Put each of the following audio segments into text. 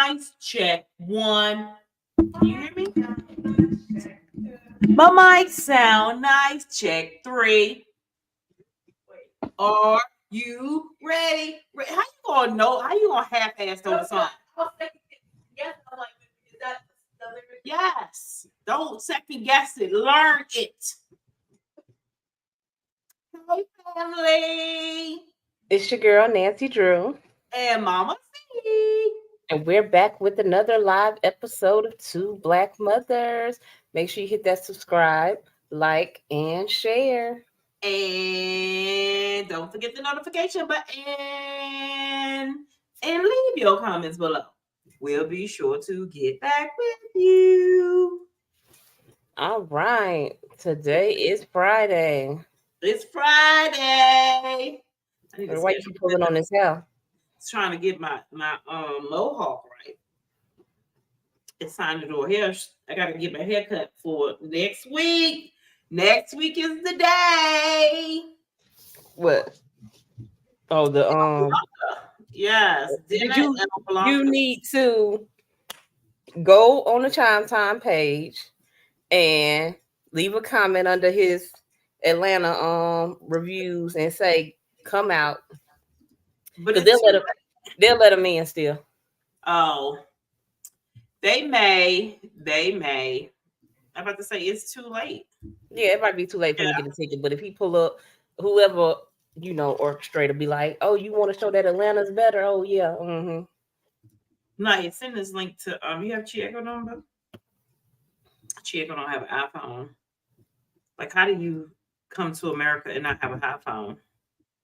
nice. Check one. Can you hear me? My mic sound nice. Check three. Are you ready? How you gonna know? How you gonna half-ass know the song? Yes. Don't second guess it. Learn it. Hey, family. It's your girl, Nancy Drew. And Mama C. And we're back with another live episode of Two Black Mothers. Make sure you hit that subscribe, like, and share. And don't forget the notification button. And leave your comments below. We'll be sure to get back with you. All right. Today is Friday. It's Friday. Why you keep pulling on this hair? Trying to get my mohawk right. It's time to do a hair. I got to get my hair cut for next week. Next week is the day. What? Oh, the yes. You need to go on the Chime Time page and leave a comment under his Atlanta reviews and say come out. But they'll let him in still. Oh. They may. I'm about to say it's too late. Yeah, it might be too late for him to get a ticket. But if he pull up, whoever orchestrator be like, "Oh, you want to show that Atlanta's better?" Oh yeah. Mm-hmm. Nice. Send this link to you have Chieko number? Chieko don't have an iPhone. Like, how do you come to America and not have an iPhone?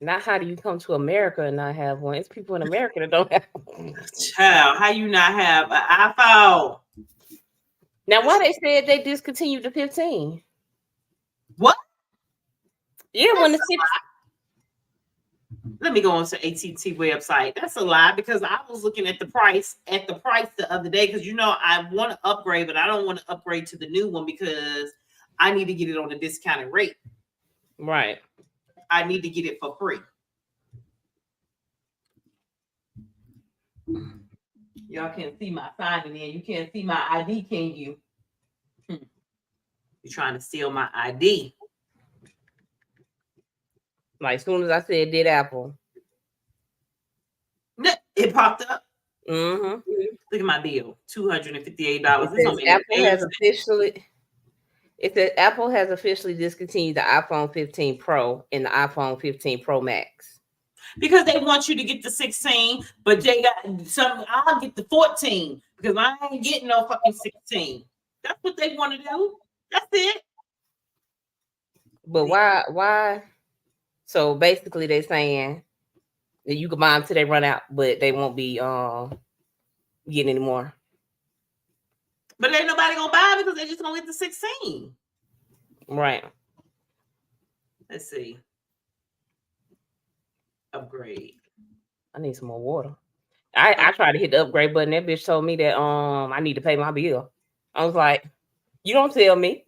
Not how do you come to America and not have one? It's people in America that don't have one. Child, how you not have an iPhone? Now, why they said they discontinued the 15? What? Yeah, when the 6. Let me go on to AT&T website. That's a lie because I was looking at the price the other day because I want to upgrade, but I don't want to upgrade to the new one because I need to get it on a discounted rate. Right. I need to get it for free. Y'all can't see my sign in there. You can't see my ID, can you? You're trying to steal my ID. Like, as soon as I said, did Apple? It popped up. Mm-hmm. Look at my bill, $258. It says Apple has officially discontinued the iPhone 15 Pro and the iPhone 15 Pro Max. Because they want you to get the 16, but they got some. I'll get the 14 because I ain't getting no fucking 16. That's what they want to do. That's it. But why? So basically, they saying that you can buy them till they run out, but they won't be getting any more. But ain't nobody gonna buy it because they just gonna get the 16. Right. Let's see. Upgrade. I need some more water. I tried to hit the upgrade button. That bitch told me that I need to pay my bill. I was like, you don't tell me.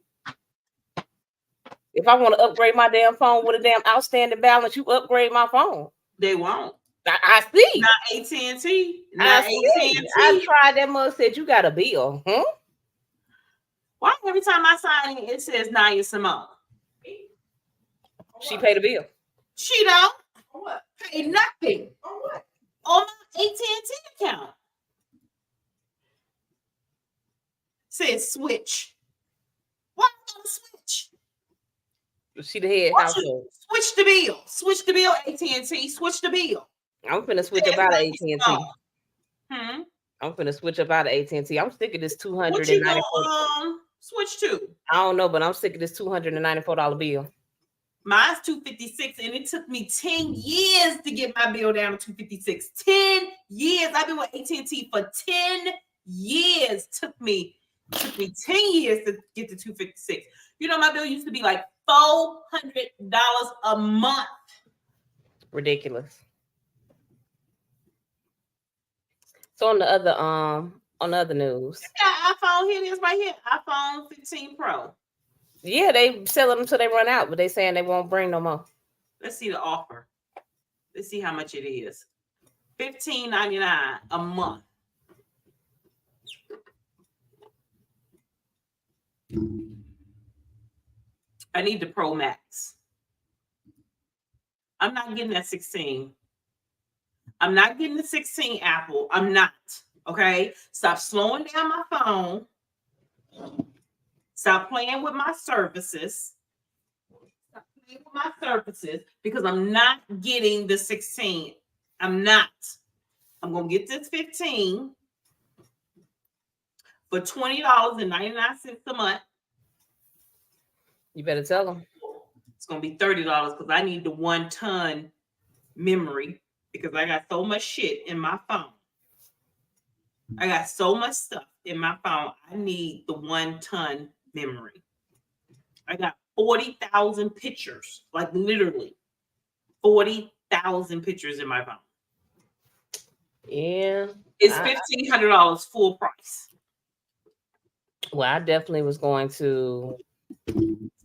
If I want to upgrade my damn phone with a damn outstanding balance, you upgrade my phone. They won't. I see. Not AT&T. I tried that mug, said you got a bill. Why every time I sign in, it says Naya Simone? She paid a bill. She don't. What? Pay nothing. On what? On my AT&T account. Says switch. Why not switch? She the head household. Switch the bill. Switch the bill, AT&T. Switch the bill. I'm finna switch up out of AT&T. I'm finna switch up out of AT&T. I'm sick of this $294. What you gonna switch to? I don't know, but I'm sick of this $294 bill. Mine's $256, and it took me 10 years to get my bill down to $256. 10 years. I've been with AT&T for 10 years. Took me 10 years to get to $256. My bill used to be like $400 a month. Ridiculous. So on the other news. Yeah, iPhone, here it is right here. iPhone 15 Pro. Yeah, they selling them till they run out, but they saying they won't bring no more. Let's see the offer. Let's see how much it is. $15.99 a month. I need the Pro Max. I'm not getting that 16. I'm not getting the 16 Apple. I'm not. Okay? Stop slowing down my phone. Stop playing with my services. Stop playing with my services because I'm not getting the 16. I'm not. I'm going to get this 15 for $20.99 a month. You better tell them. It's going to be $30 because I need the 1 ton memory because I got so much shit in my phone. I got so much stuff in my phone. I need the 1 ton memory. I got 40,000 pictures, like literally 40,000 pictures in my phone. Yeah. It's $1,500 full price. Well, I definitely was going to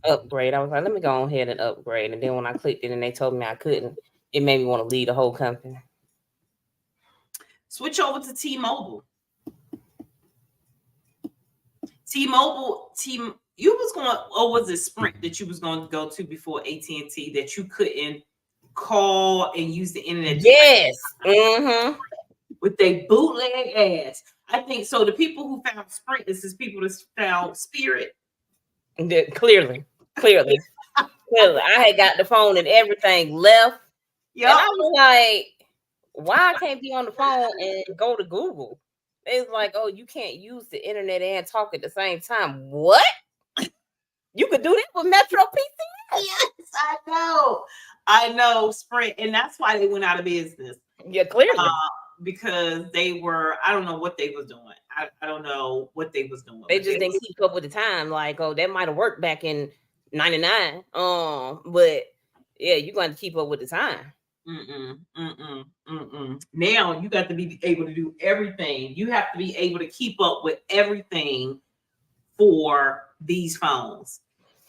upgrade. I was like, let me go ahead and upgrade. And then when I clicked it and they told me I couldn't, it made me want to leave the whole company. Switch over to T-Mobile. T-Mobile, you was going, or was it Sprint that you was going to go to before AT&T that you couldn't call and use the internet? Yes. Mm-hmm. With their bootleg ass. I think so. The people who found Sprint is people that found Spirit. Clearly. I had got the phone and everything left. Yeah. And I was like, why I can't be on the phone and go to Google? It's like, oh, you can't use the internet and talk at the same time. What? You could do that with Metro PCS. Yes, I know, Sprint. And that's why they went out of business. Yeah, clearly. Because they were, I don't know what they was doing. I don't know what they was doing. They just didn't keep up with the time. Like, oh, that might have worked back in 99. But yeah, you're going to keep up with the time. Now you got to be able to do everything. You have to be able to keep up with everything for these phones.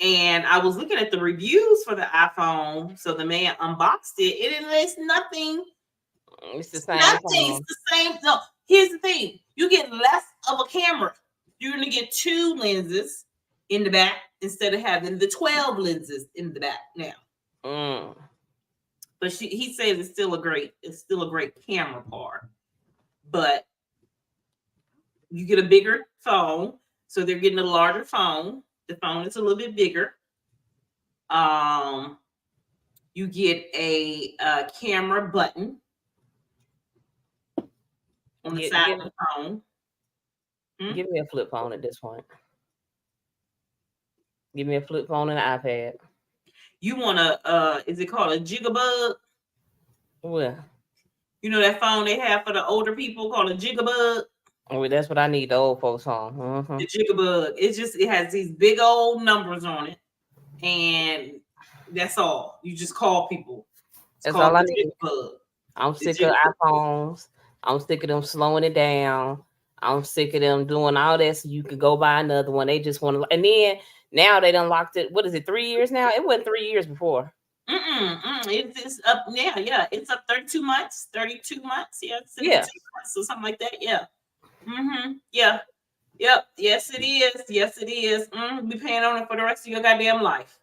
And I was looking at the reviews for the iPhone. So the man unboxed it. It is nothing. It's the same. It's the same. No, here's the thing. You get less of a camera. You're going to get 2 lenses in the back instead of having the 12 lenses in the back now. But he says it's still a great camera part. But you get a bigger phone. So they're getting a larger phone. The phone is a little bit bigger. You get a camera button on the side of the phone. Give me a flip phone at this point. Give me a flip phone and an iPad. You want a, is it called a Jigabug? Well, you know that phone they have for the older people called a Jigabug? Oh, that's what I need the old folks on. Mm-hmm. The Jigabug. It has these big old numbers on it. And that's all. You just call people. That's all I need. Jigabug. I'm sick of iPhones. I'm sick of them slowing it down. I'm sick of them doing all that so you could go buy another one. They just want to, and then now they done locked it. What is it, 3 years now? It wasn't 3 years before. It's up now. Yeah, it's up 32 months. 32 months. Yeah, 17 months or something like that. Yeah. Yeah. Yep. Yes, it is. Yes, it is. Be paying on it for the rest of your goddamn life.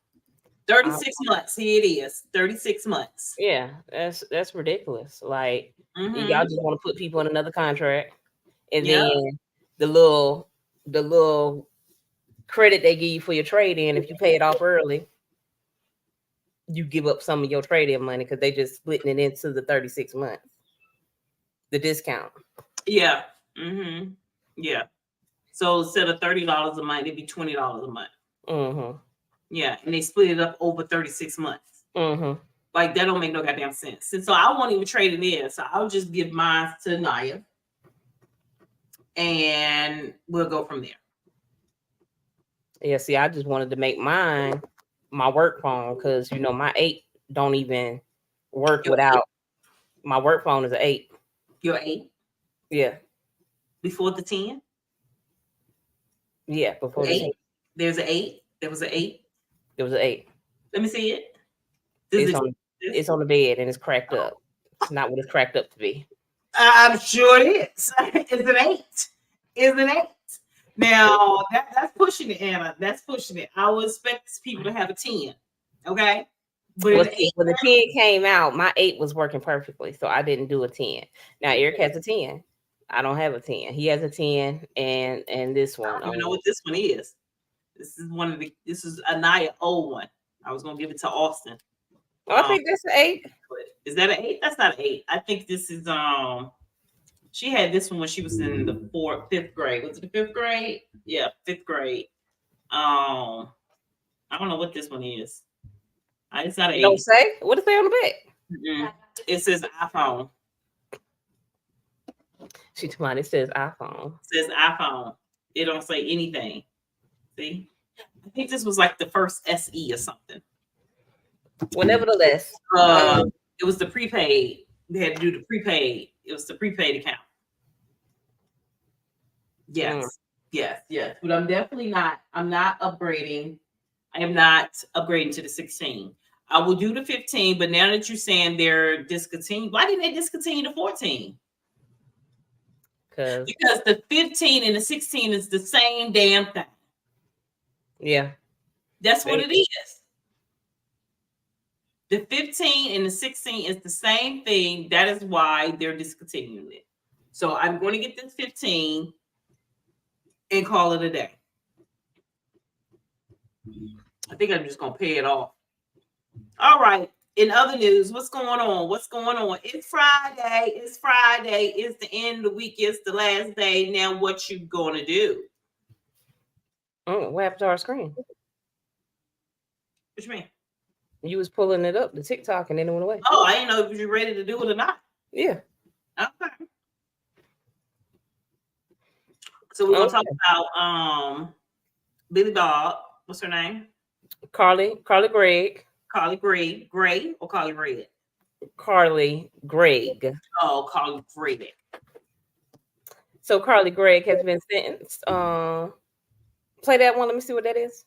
36 months. Here it is. 36 months. Yeah, that's ridiculous. Like y'all just want to put people in another contract, and then the little credit they give you for your trade in, if you pay it off early, you give up some of your trade in money because they just splitting it into the 36 months. The discount. Yeah. Yeah. So instead of $30 a month, it'd be $20 a month. Yeah, and they split it up over 36 months. Like that don't make no goddamn sense. And so I won't even trade it in. So I'll just give mine to Naya, and we'll go from there. Yeah, see, I just wanted to make mine my work phone because my 8 don't even work without my work phone is an 8. Your 8? Yeah. Before the 10? Yeah, before the 10. There's an 8. There was an 8. There was an 8. Let me see it. It's on the bed and it's cracked up. It's not what it's cracked up to be. I'm sure it is. It's an 8. It's an 8. Now that's pushing it, Anna. That's pushing it. I would expect people to have a 10. Okay. But when the 10 came out, my 8 was working perfectly. So I didn't do a 10. Now Eric has a 10. I don't have a 10. He has a 10 and this one. I don't even know what this one is. This is Anaya old one. I was gonna give it to Austin. Oh, I think that's an 8. Is that an 8? That's not an 8. I think this is she had this one when she was in the 5th grade. Was it the 5th grade? Yeah, 5th grade. I don't know what this one is. It's not an 8. Don't say. What does it say on the back? Mm-mm. It says iPhone. She told me it says iPhone. It says iPhone. It don't say anything. See? I think this was like the first SE or something. Well, nevertheless, it was the prepaid. They had to do the prepaid. It was the prepaid account. Yes. But I'm definitely not. I'm not upgrading. I am not upgrading to the 16. I will do the 15, but now that you're saying they're discontinued, why didn't they discontinue the 14? Because the 15 and the 16 is the same damn thing. Yeah. That's what it is. The 15 and the 16 is the same thing. That is why they're discontinuing it. So I'm going to get this 15 and call it a day. I think I'm just going to pay it off. All right. In other news, what's going on? It's Friday. It's the end of the week. It's the last day. Now, what you going to do? Oh, what happened to our screen? What you mean? You was pulling it up, the TikTok, and then it went away. Oh, I didn't know if you were ready to do it or not. Yeah. Okay. So we're going to talk about Billy Bob. What's her name? Carly Gregg. Carly Gregg. Gray or Carly Red? Carly Gregg. Oh, Carly Gregg. So Carly Gregg has been sentenced. Play that one. Let me see what that is.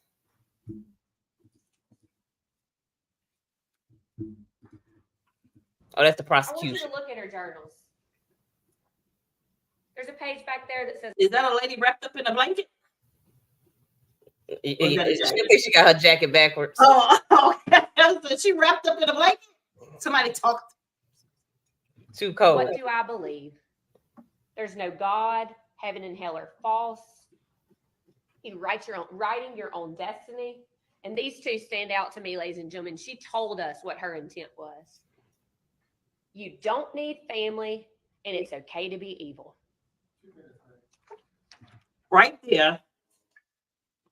Oh, that's the prosecution. I want you to look at her journals. There's a page back there that says... Is that a lady wrapped up in a blanket? She got her jacket backwards. Oh, okay. So she wrapped up in a blanket? Somebody talked. Too cold. What do I believe? There's no God. Heaven and hell are false. You writing your own destiny. And these two stand out to me, ladies and gentlemen. She told us what her intent was. You don't need family, and it's okay to be evil. Right there.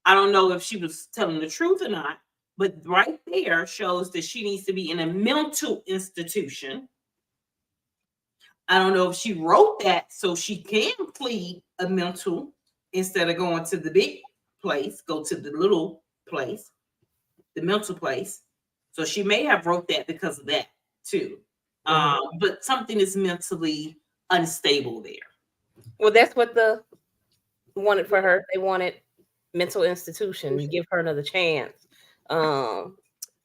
I don't know if she was telling the truth or not, but right there shows that she needs to be in a mental institution. I don't know if she wrote that so she can plead a mental instead of going to the big place, go to the little place, the mental place. So she may have wrote that because of that too. But something is mentally unstable there. Well, that's what the wanted for her. They wanted mental institution. You give her another chance. Oh,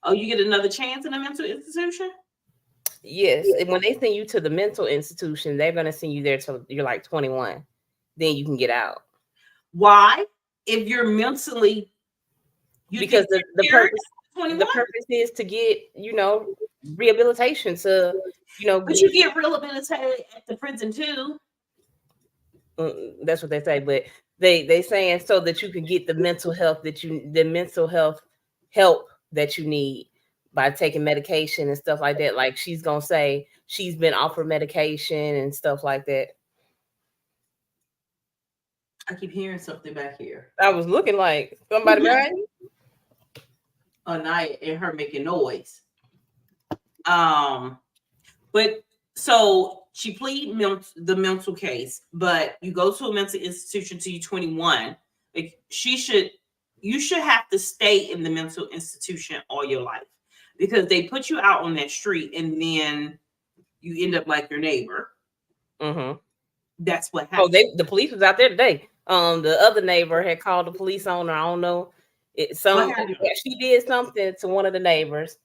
you get another chance in a mental institution? Yes. And when they send you to the mental institution, they're going to send you there till you're like 21. Then you can get out. Why? If you're mentally, because the purpose is to get, rehabilitation. So, but you get rehabilitated at the prison too. That's what they say, but they saying so that you can get the mental health help that you need by taking medication and stuff like that. Like she's gonna say she's been offered medication and stuff like that. I keep hearing something back here. I was looking like somebody behind you. Anaya and her making noise. But so she plead the mental case, but you go to a mental institution till you're 21. Like you should have to stay in the mental institution all your life because they put you out on that street and then you end up like your neighbor. Mm-hmm. That's what happened. Oh, the police was out there today. The other neighbor had called the police on her. I don't know. She did something to one of the neighbors,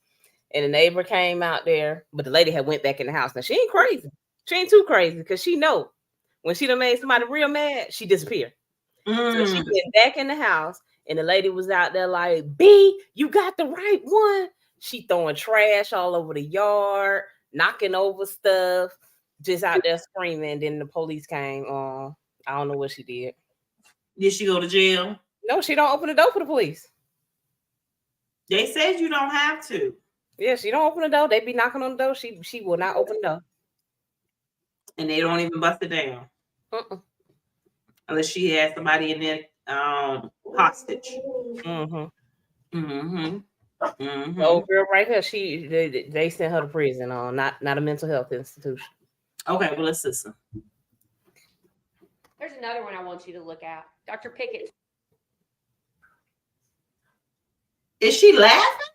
and the neighbor came out there, but the lady had went back in the house. Now she ain't crazy. She ain't too crazy because she know when she done made somebody real mad, she disappeared. So she went back in the house, and the lady was out there like, B, you got the right one. She throwing trash all over the yard, knocking over stuff, just out there screaming. Then the police came. I don't know what she did. Did she go to jail? No, she don't open the door for the police. They said you don't have to. Yeah, she don't open the door. They be knocking on the door. She will not open the door. And they don't even bust it down. Unless she has somebody in there hostage. The old girl right here, they sent her to prison not a mental health institution. Okay, well, let's listen. There's another one I want you to look at. Dr. Pickett. Is she laughing?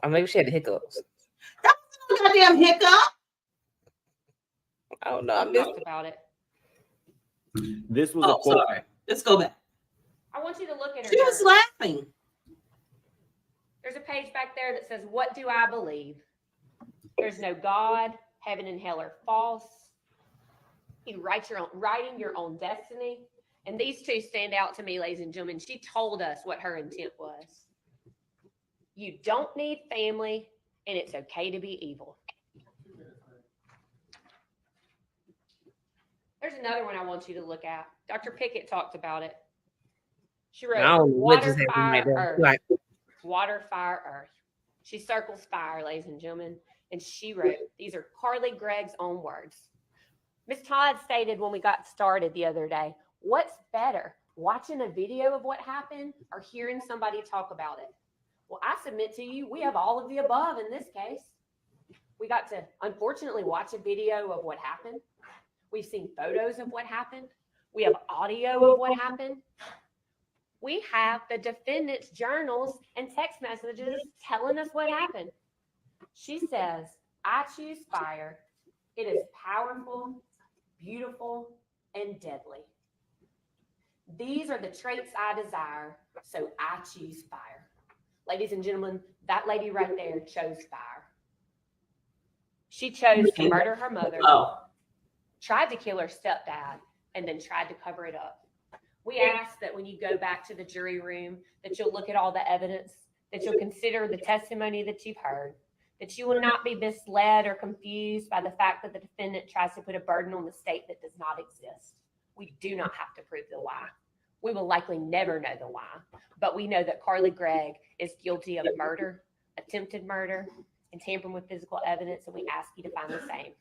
Maybe she had the hiccups. That was no goddamn hiccup. I don't know. I missed about it. This was a quote. Sorry. Let's go back. I want you to look at her. She was laughing. There's a page back there that says, "What do I believe? There's no God. Heaven and hell are false. You writing your own destiny." And these two stand out to me, ladies and gentlemen. She told us what her intent was. You don't need family, and it's okay to be evil. There's another one I want you to look at. Dr. Pickett talked about it. She wrote, water, fire, earth. Water, fire, earth. She circles fire, ladies and gentlemen. And she wrote, these are Carly Gregg's own words. Miss Todd stated when we got started the other day, what's better, watching a video of what happened or hearing somebody talk about it? Well, I submit to you, we have all of the above in this case. We got to, unfortunately, watch a video of what happened. We've seen photos of what happened. We have audio of what happened. We have the defendant's journals and text messages telling us what happened. She says, I choose fire. It is powerful, beautiful, and deadly. These are the traits I desire, so I choose fire. Ladies and gentlemen, that lady right there chose fire. She chose to murder her mother, tried to kill her stepdad, and then tried to cover it up. We ask that when you go back to the jury room, that you'll look at all the evidence, that you'll consider the testimony that you've heard, that you will not be misled or confused by the fact that the defendant tries to put a burden on the state that does not exist. We do not have to prove the why. We will likely never know the why, but we know that Carly Gregg is guilty of murder, attempted murder, and tampering with physical evidence, and we ask you to find the same.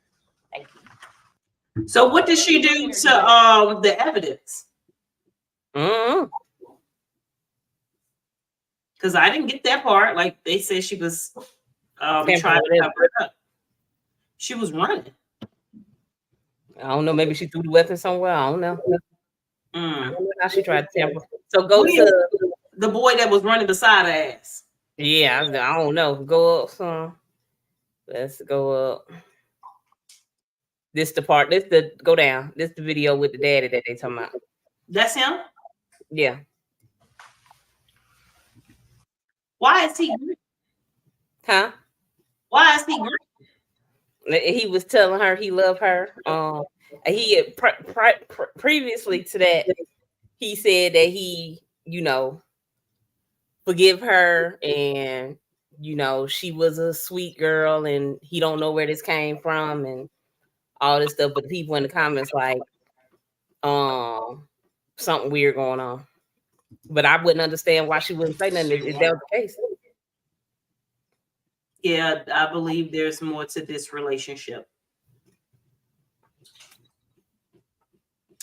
Thank you. So what did she do to the evidence? Because I didn't get that part. Like they said she was trying to cover it up. She was running. I don't know. Maybe she threw the weapon somewhere. I don't know. I don't know how she tried to tamper. So go to the boy that was running beside her ass. Yeah, I don't know. Go up some. Let's go up. This the part. This the go down. This the video with the daddy that they talking about. That's him? Yeah. Why is he green? Huh? Why is he green? He was telling her he loved her. He had previously to that, he said that he, forgive her, and she was a sweet girl, and he don't know where this came from, and all this stuff. But the people in the comments like, something weird going on. But I wouldn't understand why she wouldn't say nothing if that was the case. Yeah, I believe there's more to this relationship.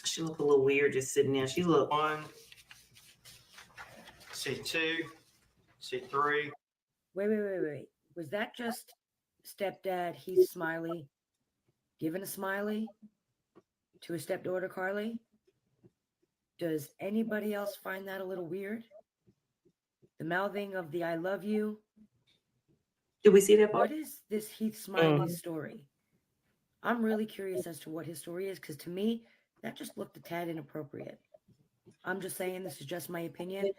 She look a little weird just sitting there. She look 1, C2, C3. Wait. Was that just stepdad, he's Smiley, giving a smiley to his stepdaughter, Carly? Does anybody else find that a little weird? The mouthing of the I love you. Did we see that part? What is this Heath Smiley story? I'm really curious as to what his story is, because to me, that just looked a tad inappropriate. I'm just saying, this is just my opinion.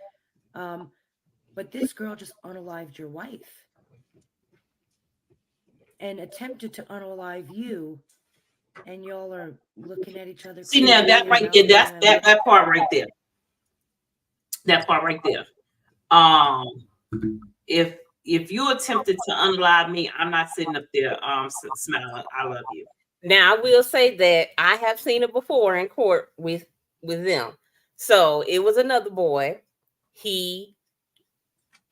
But this girl just unalived your wife and attempted to unalive you and y'all are looking at each other. See now that right there, that's that part right there. That part right there. If you attempted to unalive me, I'm not sitting up there smiling. I love you. Now I will say that I have seen it before in court with them. So it was another boy. He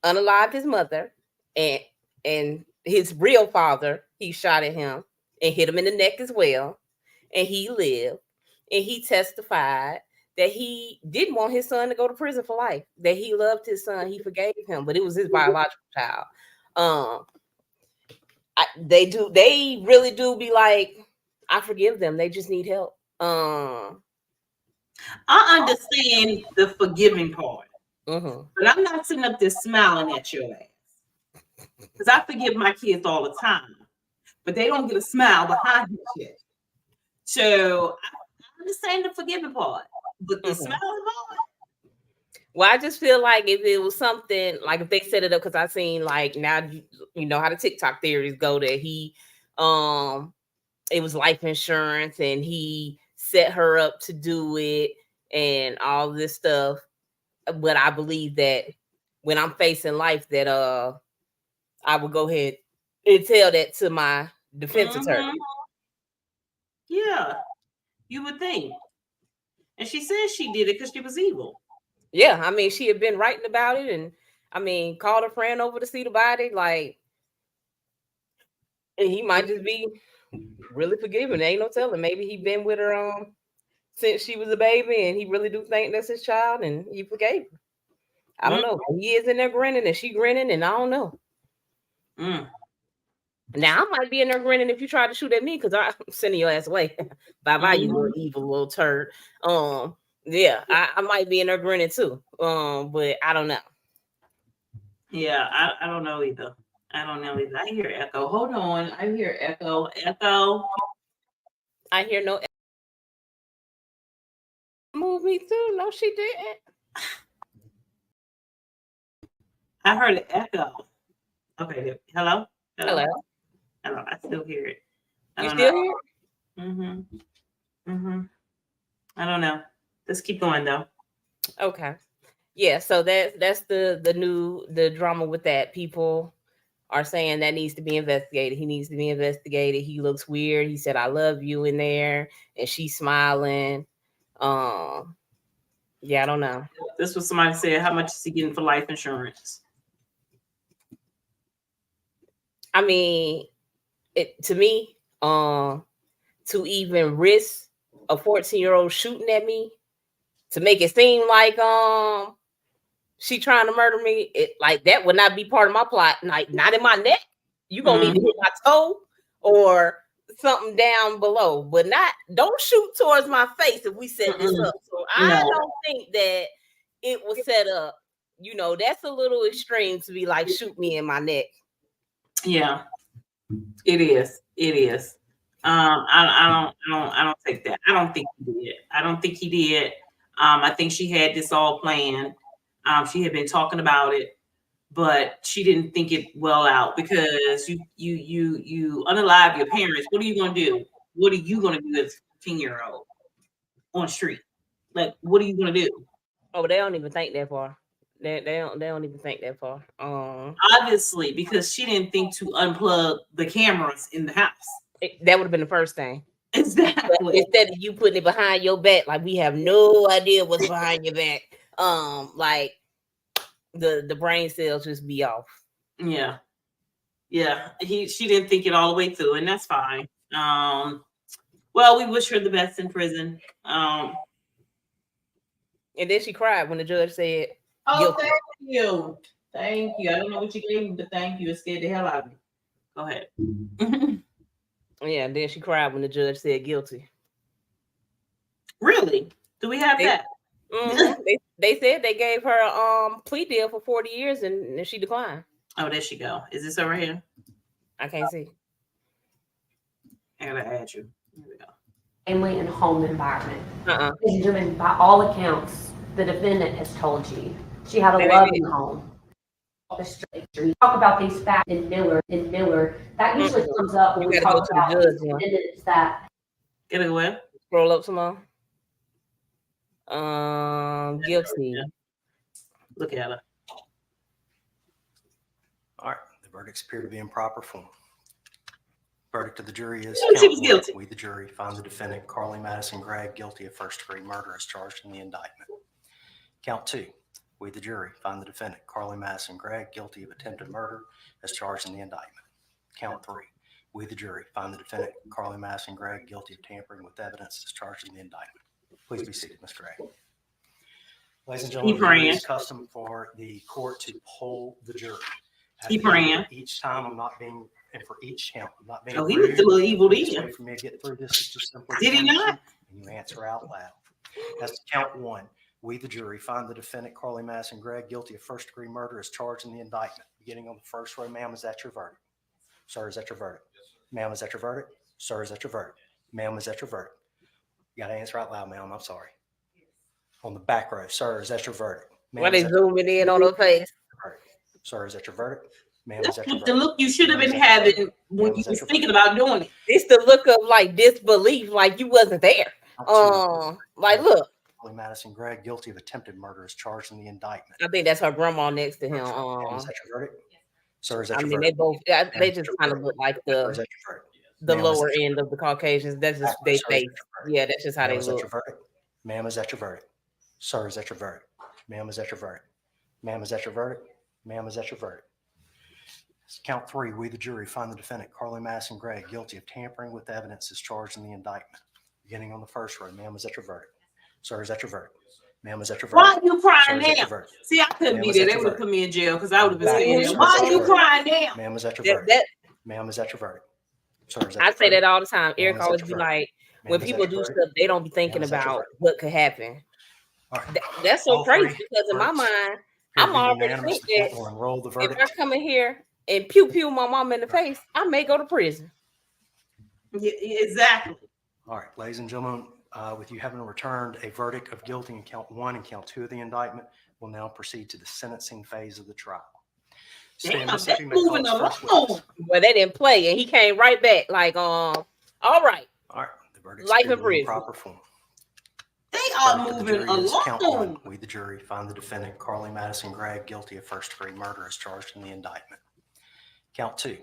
unalived his mother, and his real father, he shot at him and hit him in the neck as well. And he lived. And he testified that he didn't want his son to go to prison for life, that he loved his son, he forgave him, but it was his biological child. They really do be like, I forgive them, they just need help. I understand the forgiving part, but I'm not sitting up there smiling at your ass, because I forgive my kids all the time, but they don't get a smile behind this shit. So I understand the forgiving part, but the smiling part. Well, I just feel like if it was something like if they set it up, because I've seen like now you know how the TikTok theories go, that he it was life insurance and he set her up to do it and all this stuff. But I believe that when I'm facing life, that I would go ahead and tell that to my defense attorney. Yeah, you would think. And she said she did it because she was evil. Yeah, I mean, she had been writing about it, and I mean, called a friend over to see the body, like, and he might just be really forgiving. Ain't no telling. Maybe he been with her since she was a baby, and he really do think that's his child, and he forgave her. I don't know. He is in there grinning, and she grinning, and I don't know. Now I might be in there grinning if you try to shoot at me, because I'm sending your ass away. Bye, you little evil little turd. Yeah, I might be in there grinning too. But I don't know. Yeah, I don't know either. I hear echo. Hold on. I hear echo. Echo. I hear no echo. Move me too. No, she didn't. I heard an echo. Okay. Hello? Hello. I still hear it. You still hear it? I don't know. Let's keep going though. Okay. Yeah, so that's the drama with that. People are saying that needs to be investigated. He needs to be investigated. He looks weird. He said, I love you in there, and she's smiling. Yeah, I don't know. This was somebody said, how much is he getting for life insurance? I mean, to me, to even risk a 14-year-old shooting at me to make it seem like she trying to murder me, it like that would not be part of my plot. Like, not in my neck. You gonna need to hit my toe or something down below, but don't shoot towards my face if we set this up. So I don't think that it was set up. You know, that's a little extreme to be like, shoot me in my neck. Yeah, it is. I don't take that. I don't think he did. I think she had this all planned. She had been talking about it, but she didn't think it well out, because you unalive your parents. What are you gonna do? What are you gonna do as a 15-year-old on the street? Like, what are you gonna do? Oh, they don't even think that far. They don't even think that far. Obviously, because she didn't think to unplug the cameras in the house. That would have been the first thing. Exactly. But instead of you putting it behind your back, like we have no idea what's behind your back. Like the brain cells just be off. Yeah. She didn't think it all the way through, and that's fine. Well, we wish her the best in prison. And then she cried when the judge said, "Oh, thank you. I don't know what you gave me, but thank you. It scared the hell out of me." Go ahead. Yeah, and then she cried when the judge said guilty. Really? Do we have that? They said they gave her a plea deal for 40 years and she declined. Oh, there she go. Is this over here? I can't see. I gotta add you. Here we go. Family and home environment. Ladies and gentlemen, by all accounts, the defendant has told you she had a loving home. You talk about these facts in Miller. That usually comes up when we talk about defendants that Get it away. Scroll up some more. Guilty. Yeah. Look at her. All right, the verdicts appear to be in proper form. Verdict of the jury is She count was one. guilty. We, the jury, find the defendant, Carly Madison Gregg, guilty of first-degree murder as charged in the indictment. Count two. We, the jury, find the defendant, Carly Madison Gregg, guilty of attempted murder as charged in the indictment. Count three. We, the jury, find the defendant, Carly Madison Gregg, guilty of tampering with evidence as charged in the indictment. Please be seated, Ms. Gregg. Ladies and Keep gentlemen, praying. it is custom for the court to poll the jury. Keep praying. Each time I'm not being, and for each count, I'm not being Oh, he rude. looked a little evil Just then. wait for me to get through this. It's just simply. Did he not? And you answer out loud. That's count one. We, the jury, find the defendant, Carly Madison Gregg, guilty of first-degree murder as charged in the indictment. Beginning on the first row, ma'am, is that your verdict? Sir, is that your verdict? Ma'am, is that your verdict? Sir, is that your verdict? Ma'am, is that your verdict? You got to answer out loud, ma'am. I'm sorry. On the back row, sir, is that your verdict? Ma'am, Why they is that zooming in on her face? your verdict? Sir, is that your verdict? Ma'am, is That's that your what the verdict? look you should have been having when you was thinking about doing it. It's the look of like disbelief, like you wasn't there. Count two. Like look, Carly Madison Gregg, guilty of attempted murder as charged in the indictment. I think that's her grandma next to him. Ma'am, is that your verdict? Sir, is that I your mean, they verdict? both, they just kind of look like Sir, is the that your verdict? the Ma'am, is lower that your end of the Caucasians. That's just verdict? they Sir, is that face. your verdict? Yeah, that's just how Ma'am, they is that look. your verdict? Ma'am, is that your verdict? Sir, is that your verdict? Ma'am, is that your verdict? Ma'am, is that your verdict? Ma'am, is that your verdict? Count three. We, the jury, find the defendant, Carly Madison Gregg, guilty of tampering with evidence as charged in the indictment. Beginning on the first row, ma'am, is that your verdict? Sir, is that your verdict? Ma'am, is that your Why verdict? are you Sir, crying is that your now? verdict? See, I couldn't Ma'am, be is there. that They your would have verdict? put me in jail because I would have been Back saying, row, that. sir, is Why that are you your verdict? crying now? Ma'am, is that your That, verdict? that Ma'am, is that your verdict? Sir, is that I your say that verdict? all the time. Ma'am, Eric is that always your be verdict? like, Ma'am, when is that people your do verdict? stuff, they don't be thinking Ma'am, is that your about verdict? what could happen. All right. That's so All crazy three because in my verdicts mind, appear I'm to be already unanimous. think The court that will enroll the if I verdict. come in here and pew pew my mom in the face, I may go to prison. Yeah, exactly. All right, ladies and gentlemen, with you having returned a verdict of guilty in count one and count two of the indictment, we'll now proceed to the sentencing phase of the trial. State of Damn, Mississippi that's may call moving its first along. witness. Well, they didn't play, and he came right back like, all right, All right, the verdict Life is in in prison. proper form. They are Verdict of the moving jury is count one. along. We, the jury, find the defendant, Carly Madison Gregg, guilty of first-degree murder as charged in the indictment. Count two.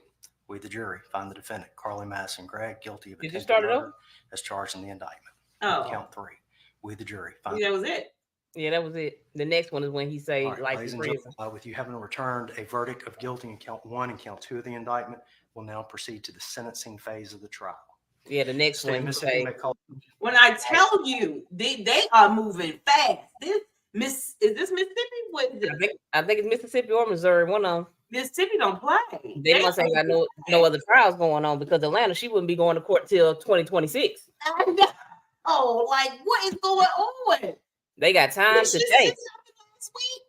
We, the jury, find the defendant, Carly Madison Gregg, guilty of Did you attempted start it murder over? as charged in the indictment. Oh, Count three. We, the jury, find that was it. yeah, that was it. The next one is when he say All right, life ladies in and prison. gentlemen, with you having returned a verdict of guilty in count one and count two of the indictment, we'll now proceed to the sentencing phase of the trial. Yeah, the next State of one he Mississippi say, may call. When I tell you, they are moving fast. This is this Mississippi? What is it? I think it's Mississippi or Missouri. One of them. Mississippi don't play. They must ain't got no other trials going on because Atlanta, she wouldn't be going to court till 2026. I know. Oh, like what is going on? They got time Did to she say change. something last week?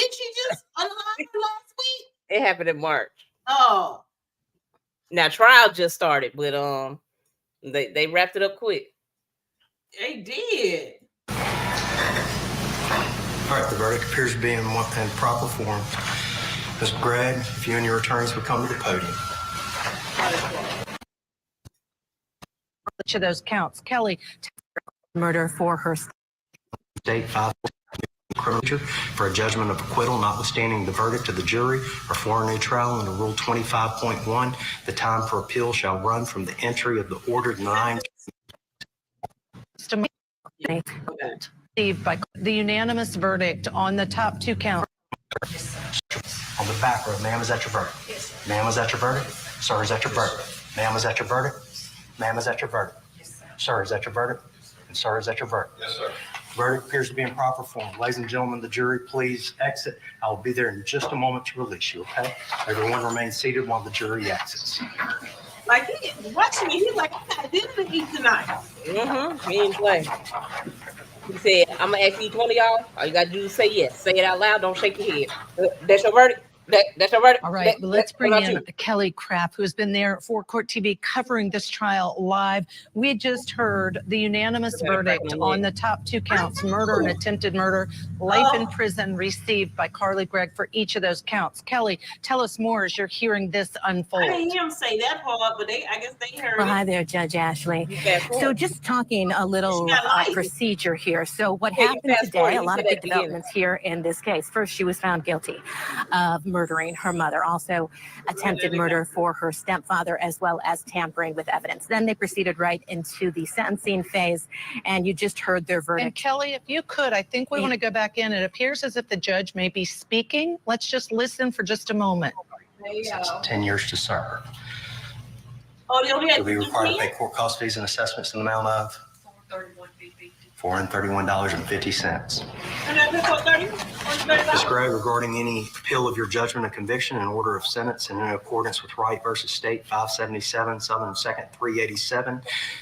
Did she just unalive last week? It happened in March. Oh, Now trial just started, but they wrapped it up quick. they did. All right, the verdict appears to be in proper form. Ms. Gregg, if you and your attorneys would come to the podium. Each of those counts. Kelly, murder for her. State 5 criminal for a judgment of acquittal notwithstanding the verdict of the jury or for a new trial under Rule 25.1. The time for appeal shall run from the entry of the order denying. Received by the unanimous verdict on the top two counts. On the back row, ma'am, is that your verdict? Yes. Ma'am, is that your verdict? Sir, is that your verdict? Ma'am, is that your verdict? Ma'am, is that your verdict? Yes, sir. Sir, is that your verdict? And sir, is that your verdict? Yes, sir. Verdict appears to be in proper form. Ladies and gentlemen, the jury, please exit. I will be there in just a moment to release you, okay? Everyone remain seated while the jury exits. Like he watching me, he's like, I got dinner to eat tonight. Mm-hmm. He didn't play. He said, I'm gonna ask each one of y'all. All you gotta do is say yes. Say it out loud. Don't shake your head. That's your verdict? That's all right. All right, well, let's bring what in about Kelly Craft, who's been there for Court TV covering this trial live. We just heard the unanimous Okay, verdict right. on the top 2 counts, murder and attempted murder, life in prison received by Carly Gregg for each of those counts. Kelly, tell us more as you're hearing this unfold. I didn't hear him say that part, but I guess they heard Well, it. hi there, Judge Ashley. You fast So forward. just talking a little She got life. procedure here. So what Yeah, you happened fast forward. today, a You lot said of at big the beginning. developments here in this case. First, she was found guilty of murdering her mother, also attempted murder for her stepfather, as well as tampering with evidence. Then they proceeded right into the sentencing phase, and you just heard their And verdict. Kelly, if you could, I think we want to go back in. It appears as if the judge may be speaking. Let's just listen for just a moment. 10 years to serve. Oh, they only had You'll be to do required to 10? pay court cost fees and assessments in the amount of $431.50. And that's it for 30? $30? Ms. Gregg, regarding any appeal of your judgment of conviction and order of sentence and in accordance with Wright versus State 577, Southern 2nd 387,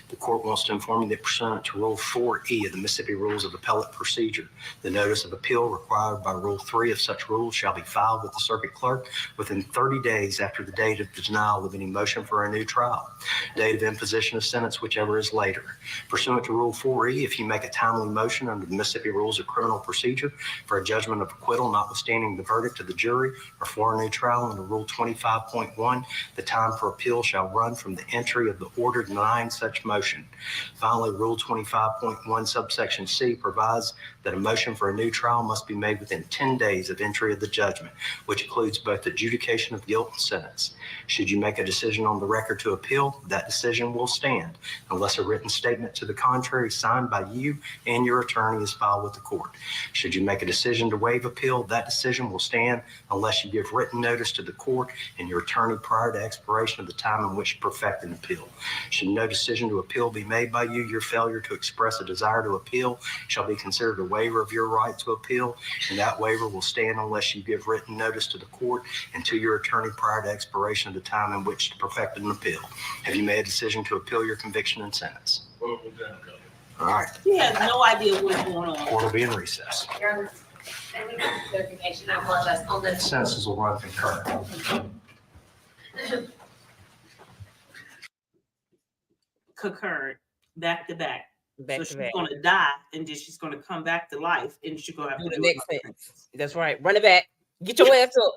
the court wants to inform you that pursuant to Rule 4E of the Mississippi Rules of Appellate Procedure, the notice of appeal required by Rule 3 of such rules shall be filed with the circuit clerk within 30 days after the date of the denial of any motion for a new trial. Date of imposition of sentence, whichever is later. Pursuant to Rule 4E, if you make a timely motion under the Mississippi Rules of Criminal Procedure for a judgment of acquittal notwithstanding the verdict of the jury or for a new trial under Rule 25.1, the time for appeal shall run from the entry of the order denying such motion. Finally, Rule 25.1 subsection C provides that a motion for a new trial must be made within 10 days of entry of the judgment, which includes both adjudication of guilt and sentence. Should you make a decision on the record to appeal, that decision will stand unless a written statement to the contrary signed by you and your attorney is filed with the court. Should you make a decision to waive appeal, that decision will stand unless you give written notice to the court and your attorney prior to expiration of the time in which to perfect an appeal. Should no decision to appeal be made by you, your failure to express a desire to appeal shall be considered a waiver of your right to appeal, and that waiver will stand unless you give written notice to the court and to your attorney prior to expiration of the time in which to perfect an appeal. Have you made a decision to appeal your conviction and sentence? All right. She has no idea what's going on. Court will be in recess. Clarification, I apologize on this. Sentences will run concurrent. Concurrent, back to back. Back So to she's back. gonna die, and then she's gonna come back to life, and she's gonna have Do to the do next it. sentence. That's right. Run it back. Get your ass up.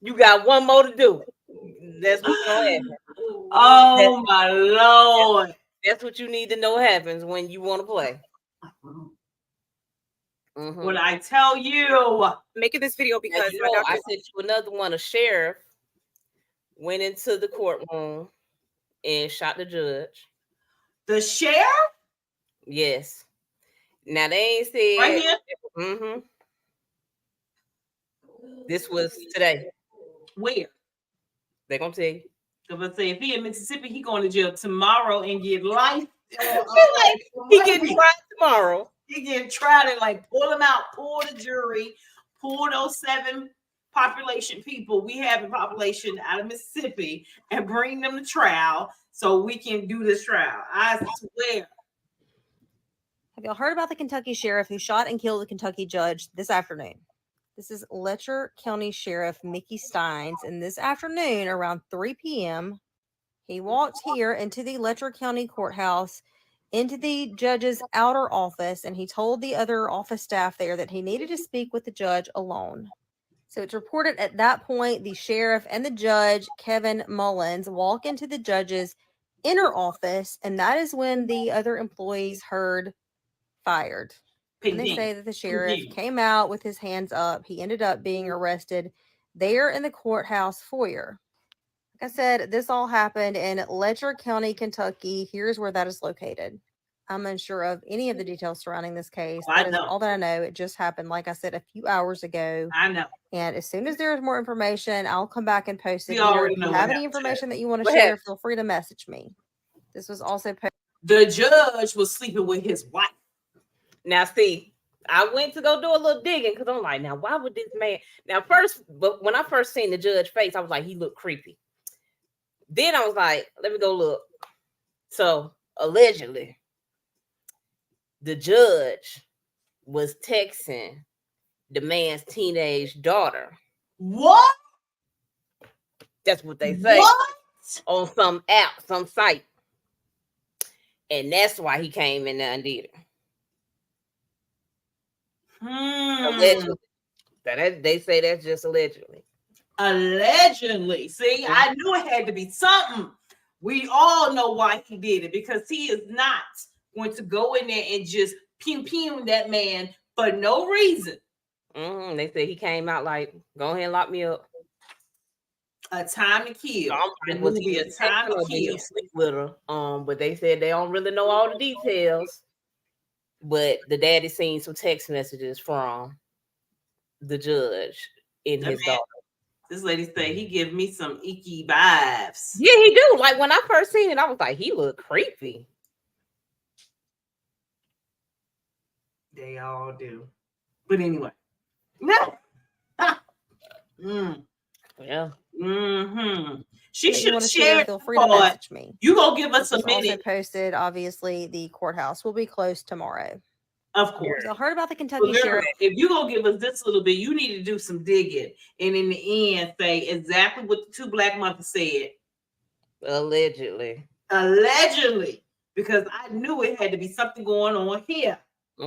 You got one more to do. That's what's gonna happen. Oh my Lord. That's what you need to know happens when you want to play. Mhm. When I tell you, Making this video Now, because you my know, doctor. I sent you another one. A sheriff went into the courtroom and shot the judge. the sheriff Yes. Now they ain't said. right here, Mm-hmm. This was today. where? They're gonna tell you. Because say if he in Mississippi, he going to jail tomorrow and get life. He getting tried tomorrow. He getting tried and like pull him out, pull the jury, pull those 7 population people we have in population out of Mississippi and bring them to trial so we can do this trial. I swear. Have y'all heard about the Kentucky sheriff who shot and killed a Kentucky judge this afternoon? This is Letcher County Sheriff Mickey Steins. And this afternoon, around 3 p.m., he walked here into the Letcher County Courthouse, into the judge's outer office, and he told the other office staff there that he needed to speak with the judge alone. So it's reported at that point, the sheriff and the judge, Kevin Mullins, walk into the judge's inner office, and that is when the other employees heard fired. And they say that the sheriff came out with his hands up. He ended up being arrested there in the courthouse foyer. Like I said, this all happened in Letcher County, Kentucky. Here's where that is located. I'm unsure of any of the details surrounding this case. I That is know. all that I know. It just happened, like I said, a few hours ago. I know. And as soon as there is more information, I'll come back and post it We here. already If you know have what any happened. information that you want to What share, happened? feel free to message me. This was also posted. The judge was sleeping with his wife. Now, see, I went to go do a little digging because I'm like, now, why would this man? Now, but when I first seen the judge's face, I was like, he looked creepy. Then I was like, let me go look. So, allegedly, the judge was texting the man's teenage daughter. What? That's what they say What? on some app, some site. And that's why he came in there and did it. Allegedly. They say that's just allegedly. Allegedly. See, I knew it had to be something. We all know why he did it, because he is not going to go in there and just pew that man for no reason. They said he came out like, go ahead and lock me up. A Time to Kill. It was A Time to Kill. Sleep with her. But they said they don't really know all the details. But the daddy seen some text messages from the judge in his daughter. This lady said he give me some icky vibes. Yeah, he do. Like when I first seen it, I was like, he look creepy. They all do. But anyway. No. Yeah. She should have shared. Feel free to message me. You go give us a Also minute. posted. Obviously, the courthouse will be closed tomorrow. Of course. I heard about the Kentucky Well, sheriff. if you gonna give us this little bit, you need to do some digging, and in the end, say exactly what the two black mothers said. Allegedly, because I knew it had to be something going on here. He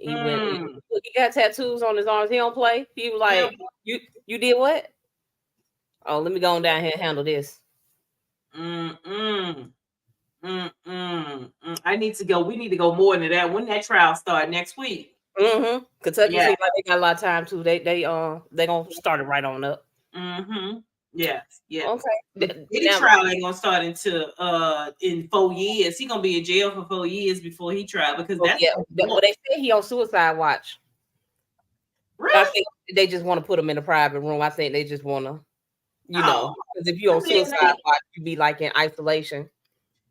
went. He got tattoos on his arms. He don't play. He was like, "You did what? Oh, let me go on down here and handle this." I need to go. We need to go more into that. When that trial start next week. Kentucky seems like they got a lot of time too. They gonna start it right on up. Yeah. Okay. Any trial ain't gonna start until in 4 years. He gonna be in jail for 4 years before he trial, because that's well, they say he on suicide watch. Really? I think they just want to put him in a private room. I think they just want to, because if you on suicide watch, you be like in isolation.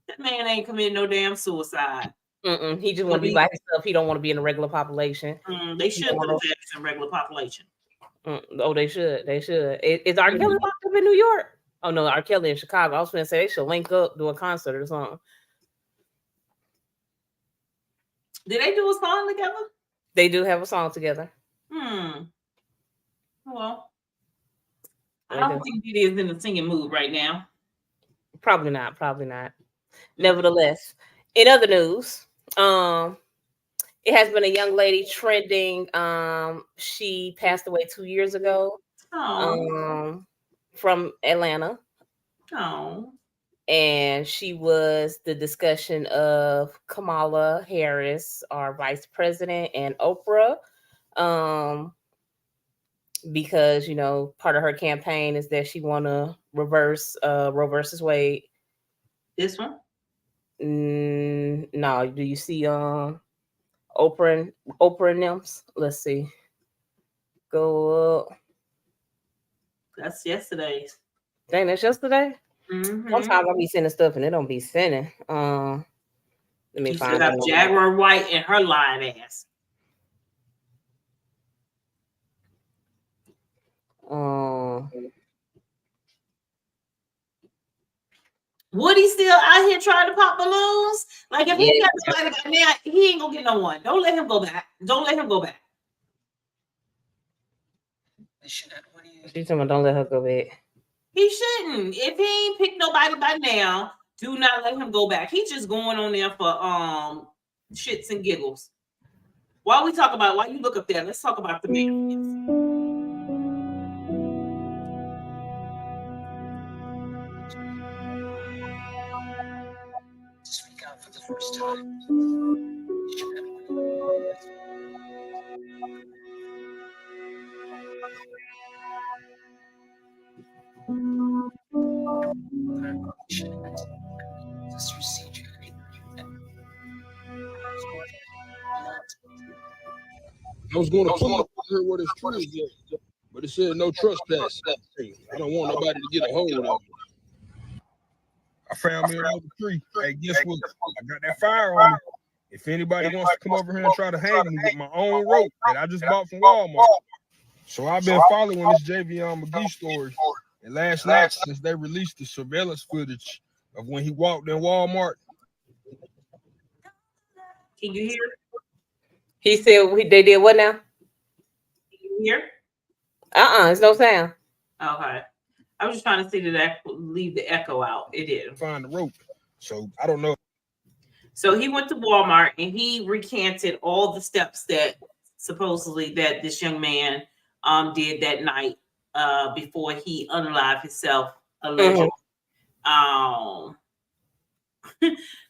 That man ain't committing no damn suicide. He just want to be by himself. He don't want to be in the regular population. They should put his ass in regular population. Oh, they should. They should. Is R. Kelly locked up in New York? Oh no, R. Kelly in Chicago. I was going to say they should link up, do a concert or something. Did they do a song together? They do have a song together. Well, I don't think he is in the singing mood right now. Probably not. Nevertheless, in other news, it has been a young lady trending. She passed away 2 years ago. From Atlanta. And she was the discussion of Kamala Harris, our vice president, and Oprah. Because, part of her campaign is that she want to reverse Roe versus Wade. This one? No. Do you see Oprah and them? Let's see. Go up. That's yesterday's. Dang, that's yesterday? Sometimes I be sending stuff and it don't be sending. Let me find out. Jaguar White and her live ass. Woody still out here trying to pop balloons? Like, if he got somebody by now, he ain't gonna get no one. Don't let him go back. She's talking about don't let her go back. He shouldn't. If he ain't picked nobody by now, do not let him go back. He's just going on there for shits and giggles. While you look up there, let's talk about the man. Speak out for the first time. I was going to pull up here where this tree is, but it said no trespass. I don't want nobody to get a hold of it. I found me another tree. Hey, guess what? I got that fire on me. If anybody wants to come over here and try to hang me with my own rope that I just bought from Walmart. So I've been following this Javion McGee story. And last night, since they released the surveillance footage of when he walked in Walmart. Can you hear? He said they did what now? Here? It's no sound. Okay. I was just trying to see did that leave the echo out. It did. Find the rope. So I don't know. So he went to Walmart and he recanted all the steps that supposedly that this young man did that night before he unalived himself allegedly.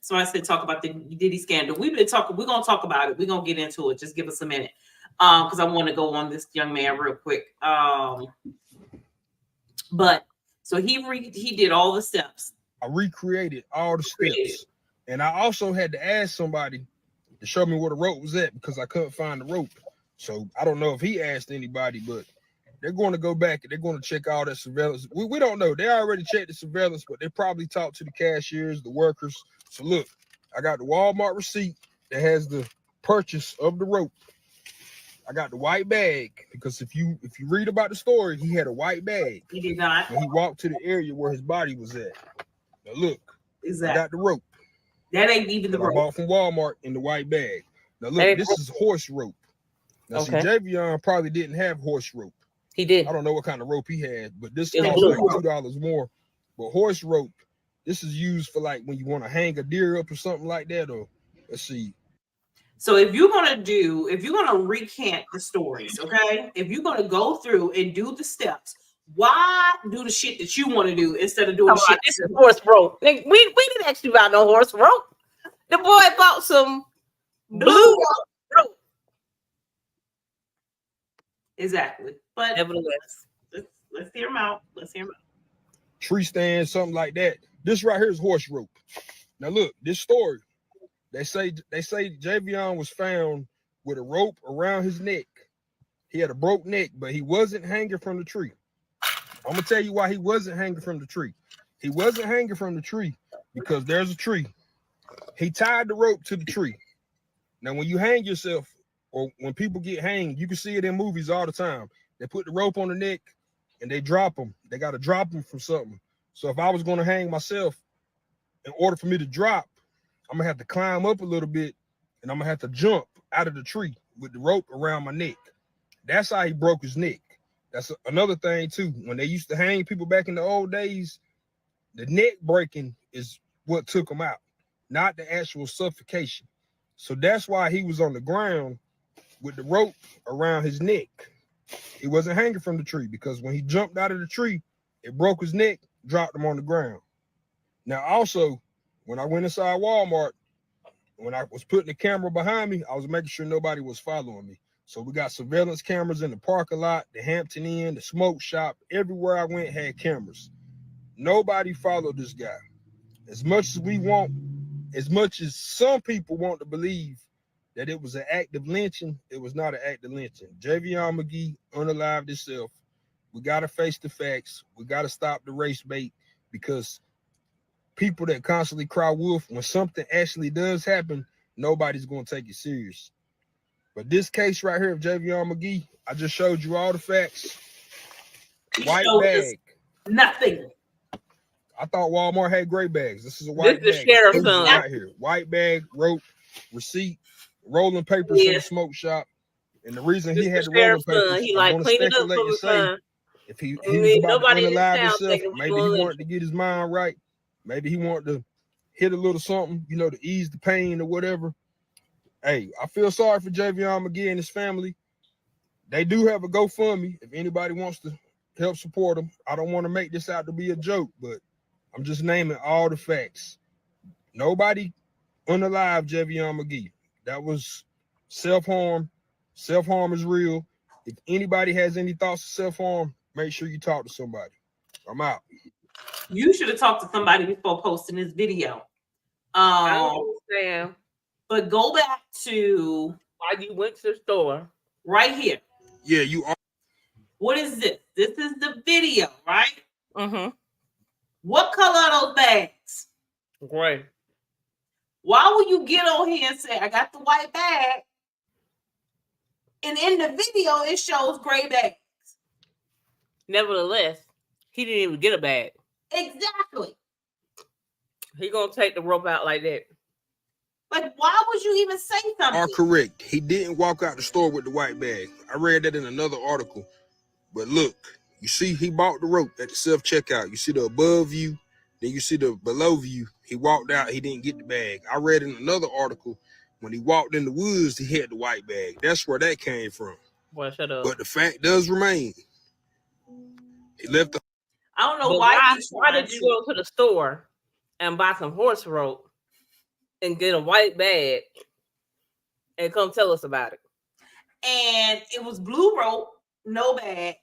So I said talk about the Diddy scandal. We're gonna talk about it. We're gonna get into it. Just give us a minute. Because I want to go on this young man real quick. But so he did all the steps. I recreated all the steps. And I also had to ask somebody to show me where the rope was at because I couldn't find the rope. So I don't know if he asked anybody, but they're going to go back and they're going to check all that surveillance. We don't know. They already checked the surveillance, but they probably talked to the cashiers, the workers. So look, I got the Walmart receipt that has the purchase of the rope. I got the white bag because if you read about the story, he had a white bag. He did not. When he walked to the area where his body was at. Now look, exactly. I got the rope. That ain't even the rope. I bought from Walmart in the white bag. Now look, this is horse rope. Now see, Javion probably didn't have horse rope. He did. I don't know what kind of rope he had, but this cost like $2 more. But horse rope, this is used for like when you want to hang a deer up or something like that. Or let's see. So if you're gonna recant the stories, okay? If you're gonna go through and do the steps, why do the shit that you want to do instead of doing shit? This is horse rope. We didn't ask you about no horse rope. The boy bought some blue rope. Exactly. But nevertheless, let's hear him out. Tree stand, something like that. This right here is horse rope. Now look, this story. They say Javion was found with a rope around his neck. He had a broke neck, but he wasn't hanging from the tree. I'm gonna tell you why he wasn't hanging from the tree. He wasn't hanging from the tree because there's a tree. He tied the rope to the tree. Now, when you hang yourself, or when people get hanged, you can see it in movies all the time. They put the rope on the neck and they drop them. They got to drop them from something. So if I was going to hang myself, in order for me to drop, I'm gonna have to climb up a little bit and I'm gonna have to jump out of the tree with the rope around my neck. That's how he broke his neck. That's another thing too. When they used to hang people back in the old days, the neck breaking is what took him out, not the actual suffocation. So that's why he was on the ground with the rope around his neck. He wasn't hanging from the tree because when he jumped out of the tree, it broke his neck, dropped him on the ground. Now, also, when I went inside Walmart, when I was putting the camera behind me, I was making sure nobody was following me. So we got surveillance cameras in the parking lot, the Hampton Inn, the smoke shop. Everywhere I went had cameras. Nobody followed this guy. As much as some people want to believe that it was an act of lynching, it was not an act of lynching. Javion McGee unalived himself. We got to face the facts. We got to stop the race bait because people that constantly cry wolf, when something actually does happen, nobody's going to take it serious. But this case right here of Javion McGee, I just showed you all the facts. White bag. Nothing. I thought Walmart had gray bags. This is a white bag. This is the sheriff's son. Right here. White bag, rope, receipt, rolling papers in the smoke shop. And the reason he had the rolling papers, he like clean it up for the son. If he was about to unalive himself, maybe he wanted to get his mind right. Maybe he wanted to hit a little something, to ease the pain or whatever. Hey, I feel sorry for Javion McGee and his family. They do have a GoFundMe if anybody wants to help support them. I don't want to make this out to be a joke, but I'm just naming all the facts. Nobody unalived Javion McGee. That was self-harm. Self-harm is real. If anybody has any thoughts of self-harm, make sure you talk to somebody. I'm out. You should have talked to somebody before posting this video. I understand. But go back to why you went to the store. Right here. Yeah, you are. What is this? This is the video, right? Mm-hmm. What color are those bags? Gray. Why would you get on here and say, I got the white bag? And in the video, it shows gray bags. Nevertheless, he didn't even get a bag. Exactly. He gonna take the rope out like that. Like, why would you even say Are something? correct. He didn't walk out the store with the white bag. I read that in another article. But look, you see, he bought the rope at the self-checkout. You see the above view, then you see the below view. He walked out, he didn't get the bag. I read in another article, when he walked in the woods, he had the white bag. That's where that came from. Boy, shut up. But the fact does remain, he left the I don't know But why. why did you go to the store and buy some horse rope and get a white bag and come tell us about it? And it was blue rope, no bag.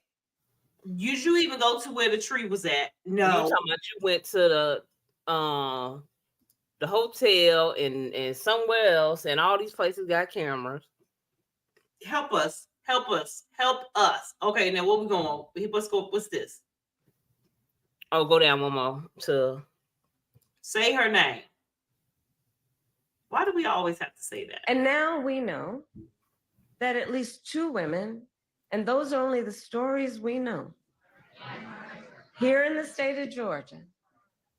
Did you even go to where the tree was at? No. You talking about you went to the hotel and somewhere else, and all these places got cameras. Help us. Okay, now what we going? Let's go. What's this? Oh, go down one more to say her name. Why do we always have to say that? And now we know that at least 2 women, and those are only the stories we know, here in the state of Georgia,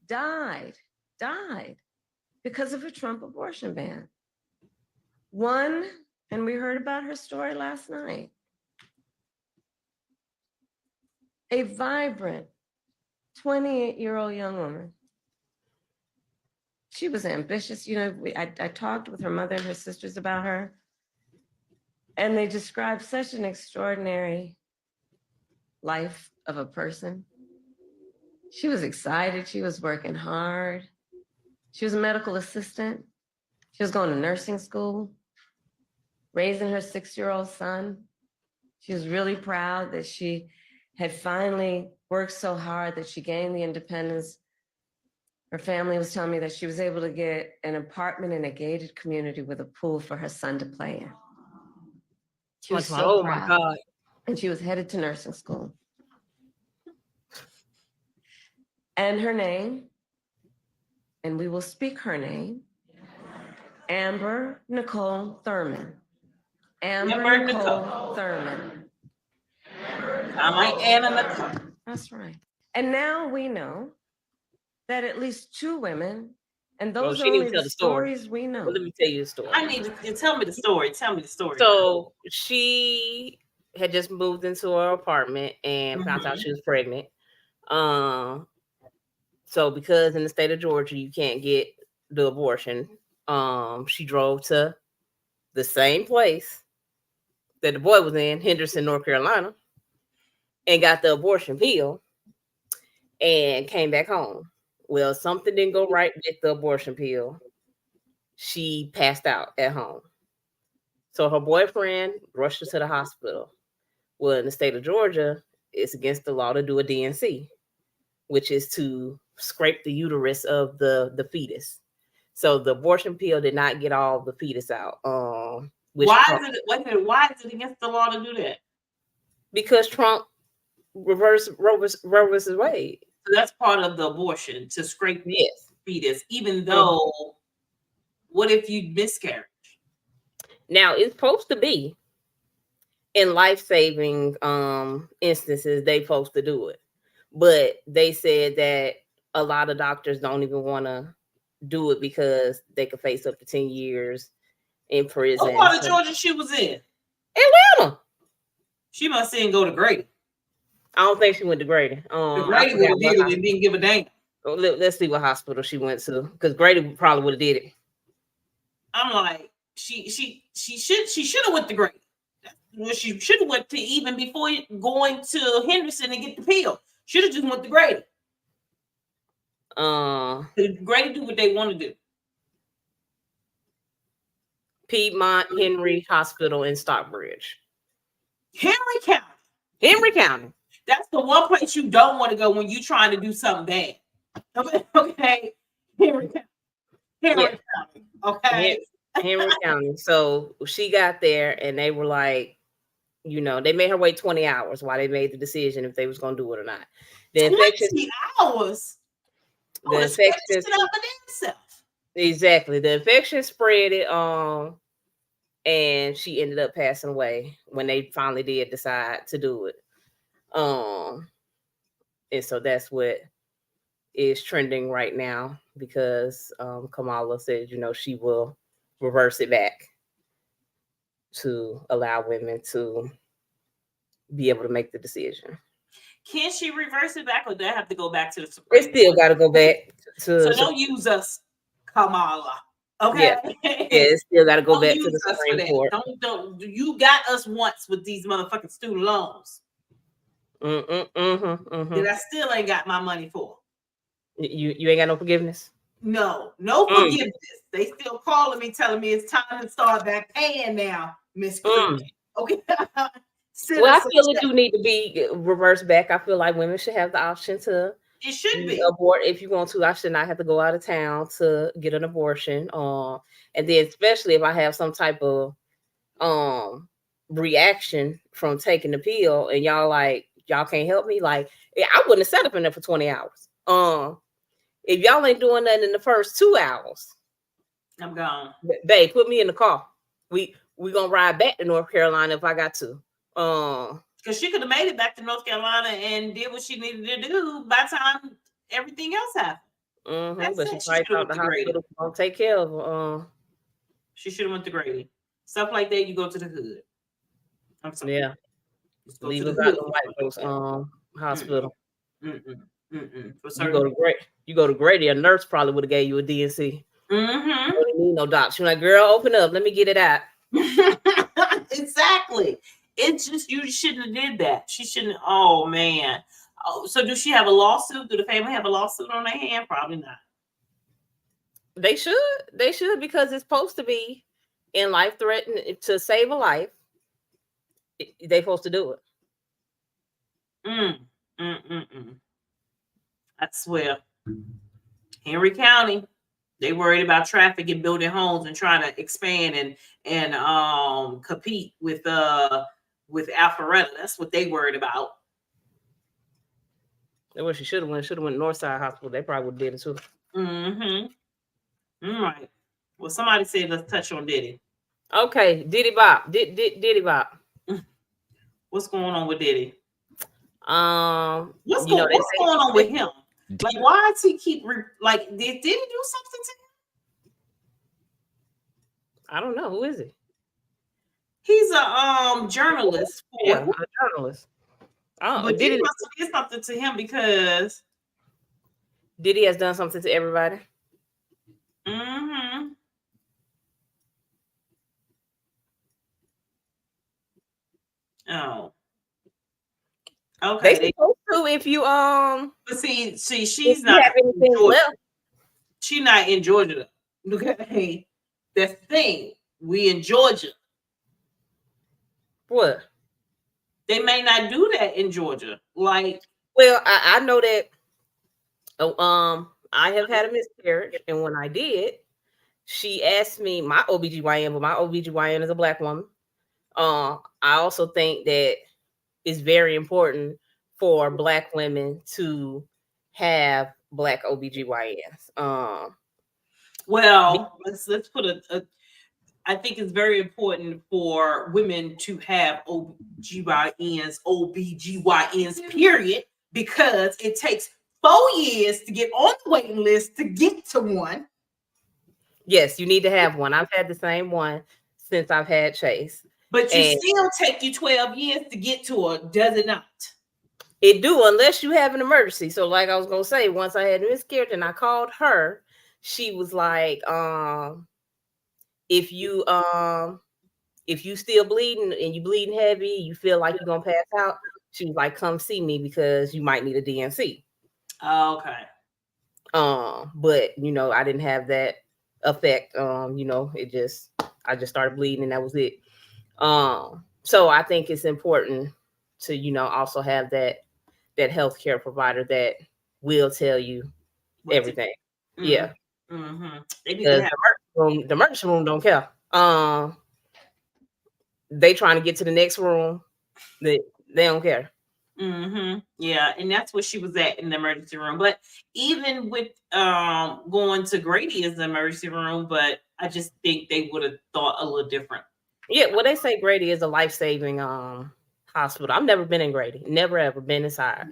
died because of a Trump abortion ban. One, and we heard about her story last night, a vibrant 28-year-old young woman. She was ambitious. I talked with her mother and her sisters about her, and they described such an extraordinary life of a person. She was excited. She was working hard. She was a medical assistant. She was going to nursing school, raising her 6-year-old son. She was really proud that she had finally worked so hard that she gained the independence. Her family was telling me that she was able to get an apartment in a gated community with a pool for her son to play in. She was so proud. My God. And she was headed to nursing school. And her name, and we will speak her name, Amber Nicole Thurman. Amber Nicole Thurman. I'm like Anna Nicole. That's right. And now we know that at least 2 women, and those are only the stories we know. Well, let me tell you the story. I need to tell me the story. Tell me the story. So she had just moved into her apartment and found out she was pregnant. So because in the state of Georgia you can't get the abortion, she drove to the same place that the boy was in, Henderson, North Carolina, and got the abortion pill and came back home. Well, something didn't go right with the abortion pill. She passed out at home. So her boyfriend rushed her to the hospital. Well, in the state of Georgia, it's against the law to do a D&C, which is to scrape the uterus of the fetus. So the abortion pill did not get all the fetus out. Why is it against the law to do that? Because Trump reversed Roe versus Wade. So that's part of the abortion, to scrape the fetus, even though, what if you miscarriage? Now, it's supposed to be in life-saving instances, they supposed to do it. But they said that a lot of doctors don't even want to do it because they could face up to 10 years in prison. What part of Georgia she was in? Atlanta. She must didn't go to Grady. I don't think she went to Grady. Grady would have did it and didn't give a damn. Let's see what hospital she went to, because Grady probably would have did it. I'm like, she should have went to Grady. Well, she should have went to, even before going to Henderson and get the pill. Should have just went to Grady. Grady do what they want to do. Piedmont Henry Hospital in Stockbridge. Henry County. That's the one place you don't want to go when you're trying to do something bad. Okay. Henry County. Okay. Henry County. So she got there and they were like, they made her wait 20 hours while they made the decision if they was going to do it or not. The 20 hours? The infection. Exactly. The infection spread it and she ended up passing away when they finally did decide to do it. And so that's what is trending right now, because Kamala said, she will reverse it back to allow women to be able to make the decision. Can she reverse it back, or do I have to go back to the They Supreme still Court? got to go back So to. don't use us, Kamala. Okay. Yeah, it still got to go Don't back to use the us for Supreme that. Court. Don't. You got us once with these motherfucking student loans that I still ain't got my money for. You ain't got no forgiveness. No forgiveness. They still calling me, telling me it's time to start back paying now, Miss Creek. Okay. Well, I feel it do need to be reversed back. I feel like women should have the option to. It should be abort if you want to. I should not have to go out of town to get an abortion. And then especially if I have some type of reaction from taking the pill, and y'all can't help me. Like, I wouldn't have sat up in there for 20 hours. If y'all ain't doing nothing in the first 2 hours, I'm gone. Babe, put me in the car. We gonna ride back to North Carolina if I got to. Because she could have made it back to North Carolina and did what she needed to do by the time everything else happened. But she probably thought the hospital was gonna take care of. She should have went to Grady. Stuff like that, you go to the hood. I'm sorry. Yeah. Leave us out the white folks hospital. You go to Grady, a nurse probably would have gave you a DNC. You don't need no doc. She's like, girl, open up. Let me get it out. Exactly. It's just, you shouldn't have did that. She shouldn't. Oh man. Oh, so do she have a lawsuit? Do the family have a lawsuit on their hand? Probably not. They should, because it's supposed to be in life threatening to save a life. They supposed to do it. I swear. Henry County, they worried about traffic and building homes and trying to expand and compete with Alpharetta. That's what they worried about. That's what she should have went. Should have went Northside Hospital. They probably would have did it too. All right. Well, somebody said let's touch on Diddy. Okay, Diddy Bop. Diddy Bop. What's going on with Diddy? What's going on with him? Like, why does he keep did Diddy do something to him? I don't know. Who is he? He's a journalist. Yeah, a journalist. But Diddy must have did something to him because Diddy has done something to everybody. Oh. Okay. They supposed to if you But see, she's not have anything left. She's not in Georgia. Okay. That's the thing. We in Georgia. What? They may not do that in Georgia. Like, well, I know that I have had a miscarriage, and when I did, she asked me my OBGYN, but my OBGYN is a Black woman. I also think that it's very important for Black women to have Black OBGYNs. Well, let's put I think it's very important for women to have OBGYNs, period, because it takes 4 years to get on the waiting list to get to one. Yes, you need to have one. I've had the same one since I've had Chase. But still take you 12 years to get to her, does it not? It do, unless you have an emergency. So like I was going to say, once I had a miscarriage and I called her, she was like, if you still bleeding and you bleeding heavy, you feel like you're going to pass out, she was like, come see me because you might need a DNC. Okay. But I didn't have that effect. I just started bleeding and that was it. So I think it's important to, also have that healthcare provider that will tell you everything. Yeah. They need to have the emergency room don't care. They trying to get to the next room. They don't care. Yeah, and that's where she was at in the emergency room. But even with going to Grady as the emergency room, but I just think they would have thought a little different. Yeah, well, they say Grady is a life-saving hospital. I've never been in Grady. Never ever been inside.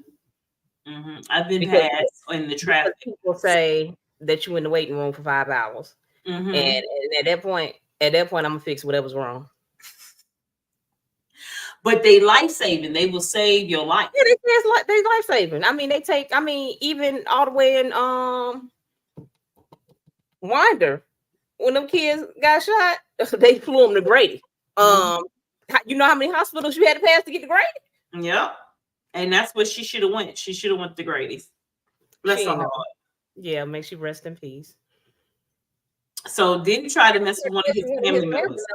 I've been past in the traffic. People say that you in the waiting room for 5 hours. Mhm. And at that point, I'm gonna fix whatever's wrong. But they life saving. They will save your life. Yeah, they life saving. I mean, even all the way in Winder, when them kids got shot, they flew them to Grady. You know how many hospitals you had to pass to get to Grady? Yep. And that's what she should have went. She should have went to Grady's. Bless her heart. Yeah, make she rest in peace. So didn't try to mess with one of his family members.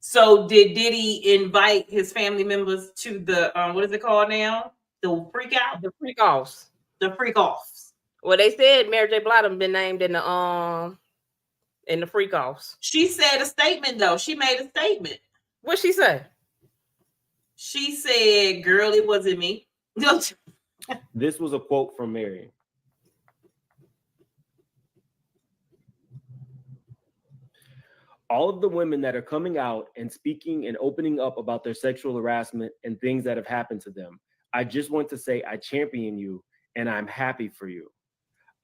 So did Diddy invite his family members to the what is it called now? The freak out? The freak offs. The freak offs. Well, they said Mary J. Blige been named in the freak offs. She said a statement though. She made a statement. What'd she say? She said, "Girl, it wasn't me." This was a quote from Mary. All of the women that are coming out and speaking and opening up about their sexual harassment and things that have happened to them, I just want to say I champion you and I'm happy for you.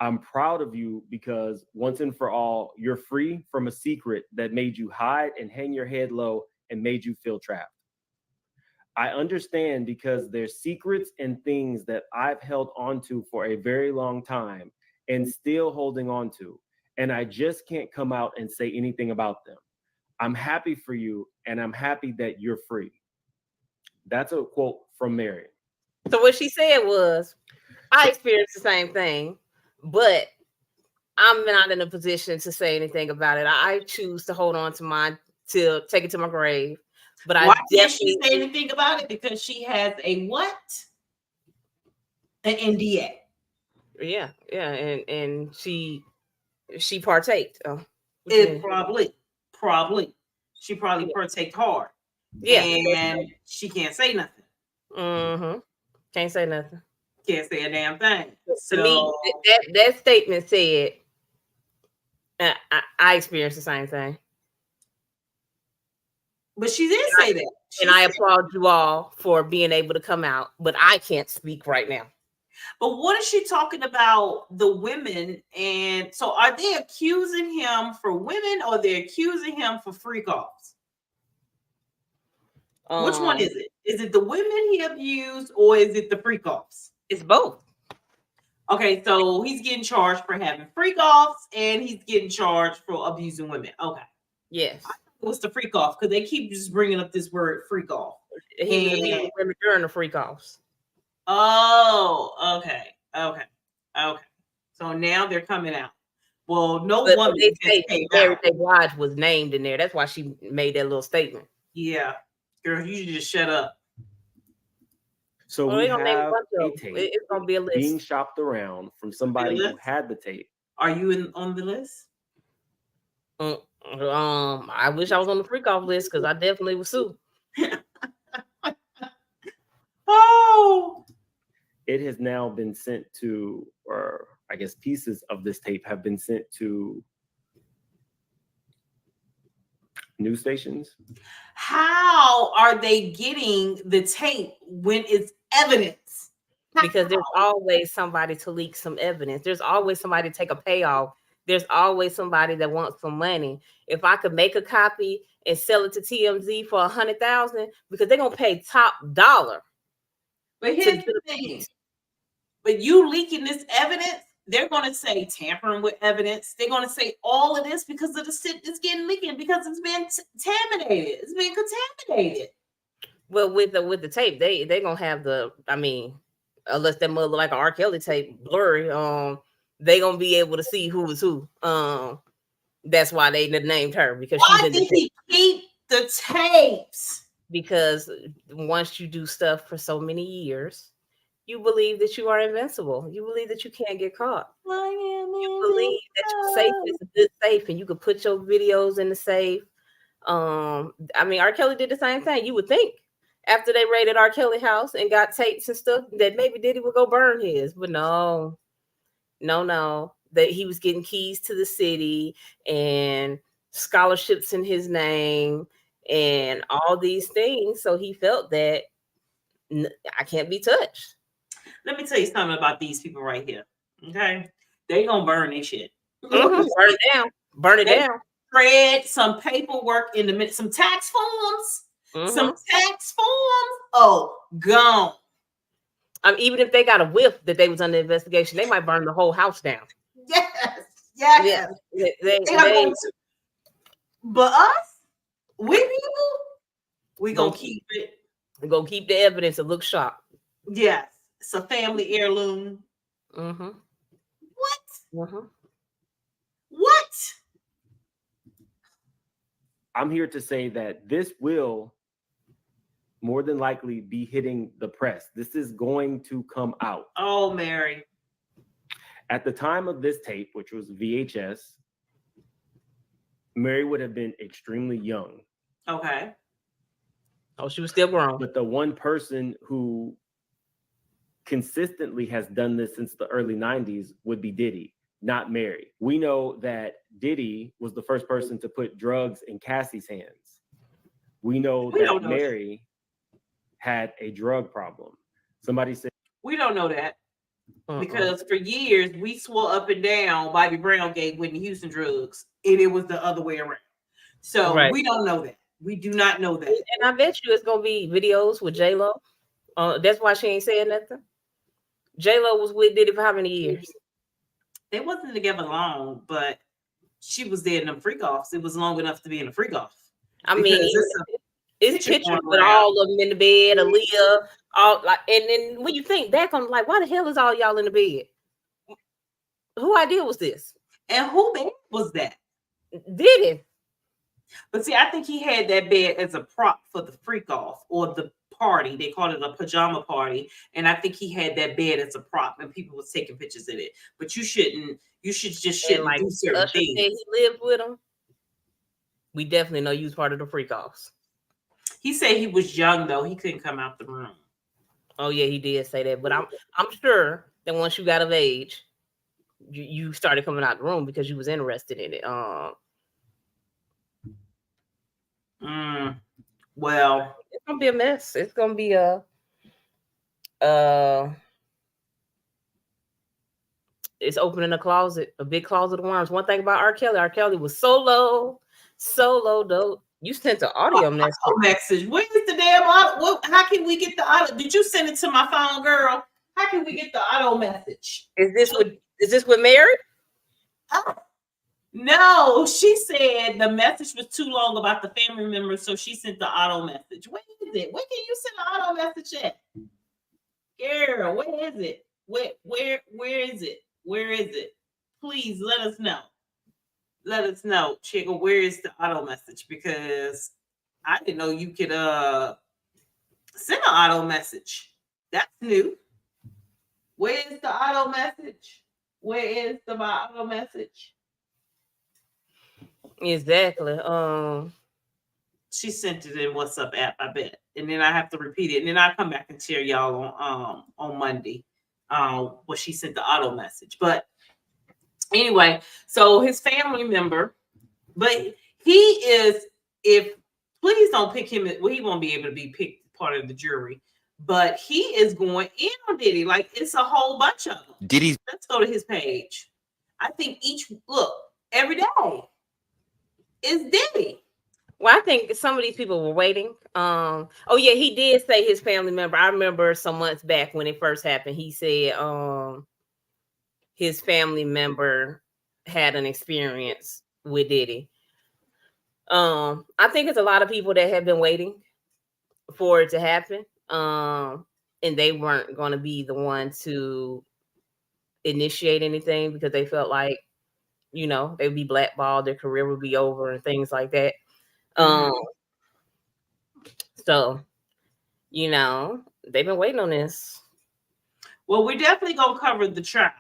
I'm proud of you because once and for all, you're free from a secret that made you hide and hang your head low and made you feel trapped. I understand because there's secrets and things that I've held onto for a very long time and still holding on to. And I just can't come out and say anything about them. I'm happy for you, and I'm happy that you're free. That's a quote from Mary. So what she said was, I experienced the same thing, but I'm not in a position to say anything about it. I choose to hold on to mine till take it to my grave. But why I can't she definitely say anything about it? Because she has a what? An NDA. Yeah, and she partaked. It probably she probably partaked hard. Yeah, and she can't say nothing. Can't say nothing. Can't say a damn thing. To me, that statement said, I experienced the same thing. But she did say that. And I applaud you all for being able to come out, but I can't speak right now. But what is she talking about the women? And so are they accusing him for women or they're accusing him for freak offs? Which one is it? Is it the women he abused or is it the freak offs? It's both. Okay, so he's getting charged for having freak offs and he's getting charged for abusing women. Okay. Yes. What's the freak off? Because they keep just bringing up this word freak off. He was abusing women during the freak offs. Oh, okay. So now they're coming out. Well, no woman. They say Mary J. Blige was named in there. That's why she made that little statement. Yeah, girl, you should just shut up. So we have a tape it's gonna be a list being shopped around from somebody who had the tape. Are you on the list? I wish I was on the freak off list because I definitely would sue. Oh. It has now been sent to, or I guess pieces of this tape have been sent to news stations. How are they getting the tape when it's evidence? Because there's always somebody to leak some evidence. There's always somebody to take a payoff. There's always somebody that wants some money. If I could make a copy and sell it to TMZ for $100,000, because they're gonna pay top dollar. But here's the thing. But you leaking this evidence, they're going to say tampering with evidence. They're going to say all of this because of the shit that's getting leaked because it's been contaminated. It's been contaminated. Well, with the tape, they're gonna have unless that mother like an R. Kelly tape blurry, they gonna be able to see who was who. That's why they named her because why did he keep the tapes? Because once you do stuff for so many years, you believe that you are invincible. You believe that you can't get caught. You believe that your safe is a good safe and you could put your videos in the safe. R. Kelly did the same thing. You would think after they raided R. Kelly house and got tapes and stuff that maybe Diddy would go burn his, but no, that he was getting keys to the city and scholarships in his name and all these things. So he felt that I can't be touched. Let me tell you something about these people right here. Okay. They gonna burn their shit. Burn it down. burn it They down. Spread some paperwork in the minute, some tax forms, Mhm. some tax forms. Oh, gone. Even if they got a whiff that they was under investigation, they might burn the whole house down. Yes, Yeah, yes. they They are going to. But us, we people, we gonna keep it. We gonna keep the evidence and look sharp. Yes, it's a family heirloom. Mm-hmm. What? Mm-hmm. What? I'm here to say that this will more than likely be hitting the press. This is going to come out. Oh, Mary. At the time of this tape, which was VHS, Mary would have been extremely young. Okay. Oh, she was still grown. But the one person who consistently has done this since the early 90s would be Diddy, not Mary. We know that Diddy was the first person to put drugs in Cassie's hands. We know that Mary had a drug problem. Somebody said, we don't know that. Because for years we swore up and down Bobby Brown gave Whitney Houston drugs, and it was the other way around. So we don't know that. We do not know that. And I bet you it's gonna be videos with J-Lo. That's why she ain't saying nothing. J-Lo was with Diddy for how many years? They wasn't together long, but she was there in them freak offs. It was long enough to be in a freak off. I mean, it's pictures with all of them in the bed, Aaliyah, all like, and then when you think back on, like, why the hell is all y'all in the bed? Who idea was this? And who bed was that? Diddy. But see, I think he had that bed as a prop for the freak off or the party. They called it a pajama party, and I think he had that bed as a prop, and people was taking pictures of it. But you shouldn't. You should just shouldn't like do certain Usher things. said he lived with him. We definitely know you was part of the freak offs. He said he was young though; he couldn't come out the room. Oh yeah, he did say that. But I'm sure that once you got of age, you started coming out the room because you was interested in it. Well, it's gonna be a mess. It's gonna be it's opening a closet, a big closet of worms. One thing about R. Kelly was so low though. You sent an audio message. Where's the damn auto? How can we get the auto? Did you send it to my phone, girl? How can we get the auto message? Is this with Mary? No, she said the message was too long about the family member, so she sent the auto message. Where is it? Where can you send an auto message at? Girl, where is it? Where is it? Where is it? Please let us know. Let us know, Chico, where is the auto message? Because I didn't know you could send an auto message. That's new. Where is the auto message? Where is the auto message? Exactly. She sent it in WhatsApp app, I bet. And then I have to repeat it. And then I'll come back and tell y'all on Monday what she sent the auto message. But anyway, so his family member, but he is, please don't pick him, well, he won't be able to be picked part of the jury, but he is going in on Diddy. Like, it's a whole bunch of them. Diddy. Let's go to his page. I think every day is Diddy. Well, I think some of these people were waiting. Oh yeah, he did say his family member. I remember some months back when it first happened, he said his family member had an experience with Diddy. I think it's a lot of people that have been waiting for it to happen. And they weren't going to be the one to initiate anything because they felt like, you know, they'd be blackballed, their career would be over and things like that. So, you know, they've been waiting on this. Well, we're definitely going to cover the trial.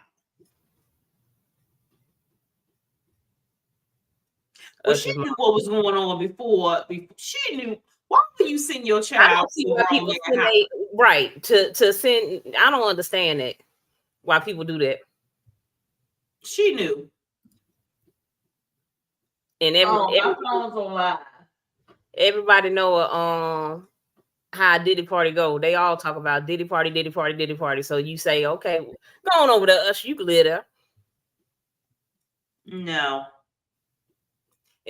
Well, she knew what was going on before. She knew. Why would you send your child? I don't see why people right to send. I don't understand it. Why people do that? She knew. And everybody know how Diddy party go. They all talk about Diddy party, Diddy party, Diddy party. So you say, okay, go on over there, Usher. You can live there. No.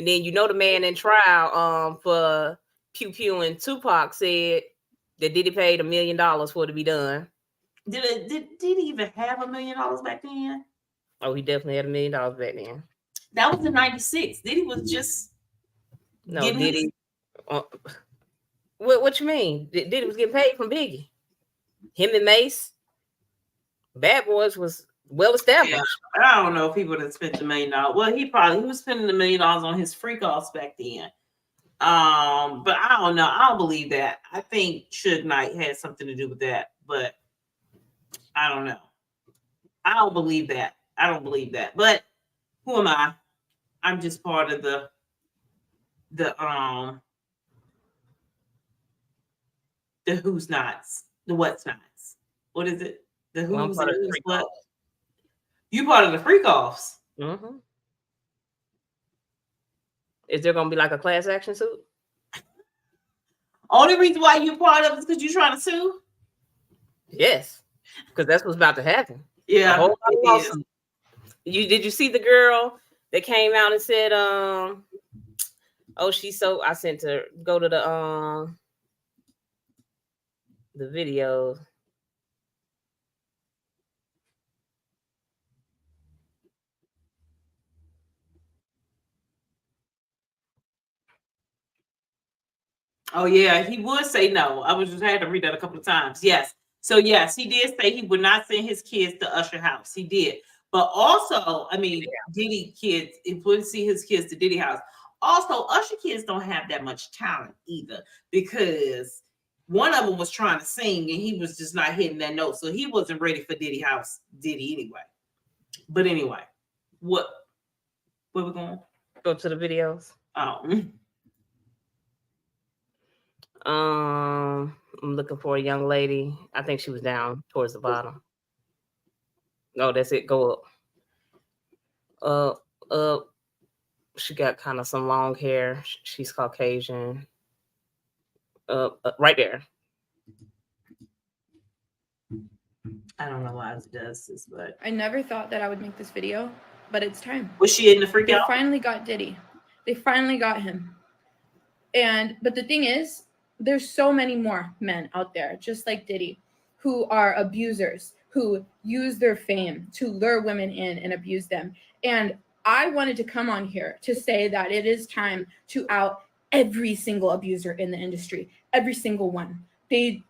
And then the man in trial for Pew Pew and Tupac said that Diddy paid $1 million for it to be done. Did he even have $1 million back then? Oh, he definitely had $1 million back then. That was in '96. Diddy was just Diddy. What you mean? Diddy was getting paid from Biggie. Him and Mace. Bad Boys was well established. Yeah, I don't know if he would have spent $1 million. Well, he was spending $1 million on his freak offs back then. But I don't know. I don't believe that. I think Suge Knight had something to do with that, but I don't know. I don't believe that. But who am I? I'm just part of the who's nots, the what's nots. What is it? The who's and who's what? You part of the freak offs. Mm-hmm. Is there gonna be like a class action suit? Only reason why you part of it is because you're trying to sue? Yes, because that's what's about to happen. Yeah. Did you see the girl that came out and said, I sent her, go to the video. Oh yeah, he would say no. I had to read that a couple of times. Yes. So yes, he did say he would not send his kids to Usher house. He did. But also, I mean, Diddy kids, it wouldn't see his kids to Diddy house. Also, Usher kids don't have that much talent either, because one of them was trying to sing and he was just not hitting that note. So he wasn't ready for Diddy house, Diddy anyway. But anyway, where we going? Go to the videos. Oh. I'm looking for a young lady. I think she was down towards the bottom. No, that's it. Go up. She got kind of some long hair. She's Caucasian. Right there. I don't know why it does this, but I never thought that I would make this video, but it's time. Was she in the freak out? They finally got Diddy. They finally got him. But the thing is, there's so many more men out there, just like Diddy, who are abusers, who use their fame to lure women in and abuse them. And I wanted to come on here to say that it is time to out every single abuser in the industry, every single one. They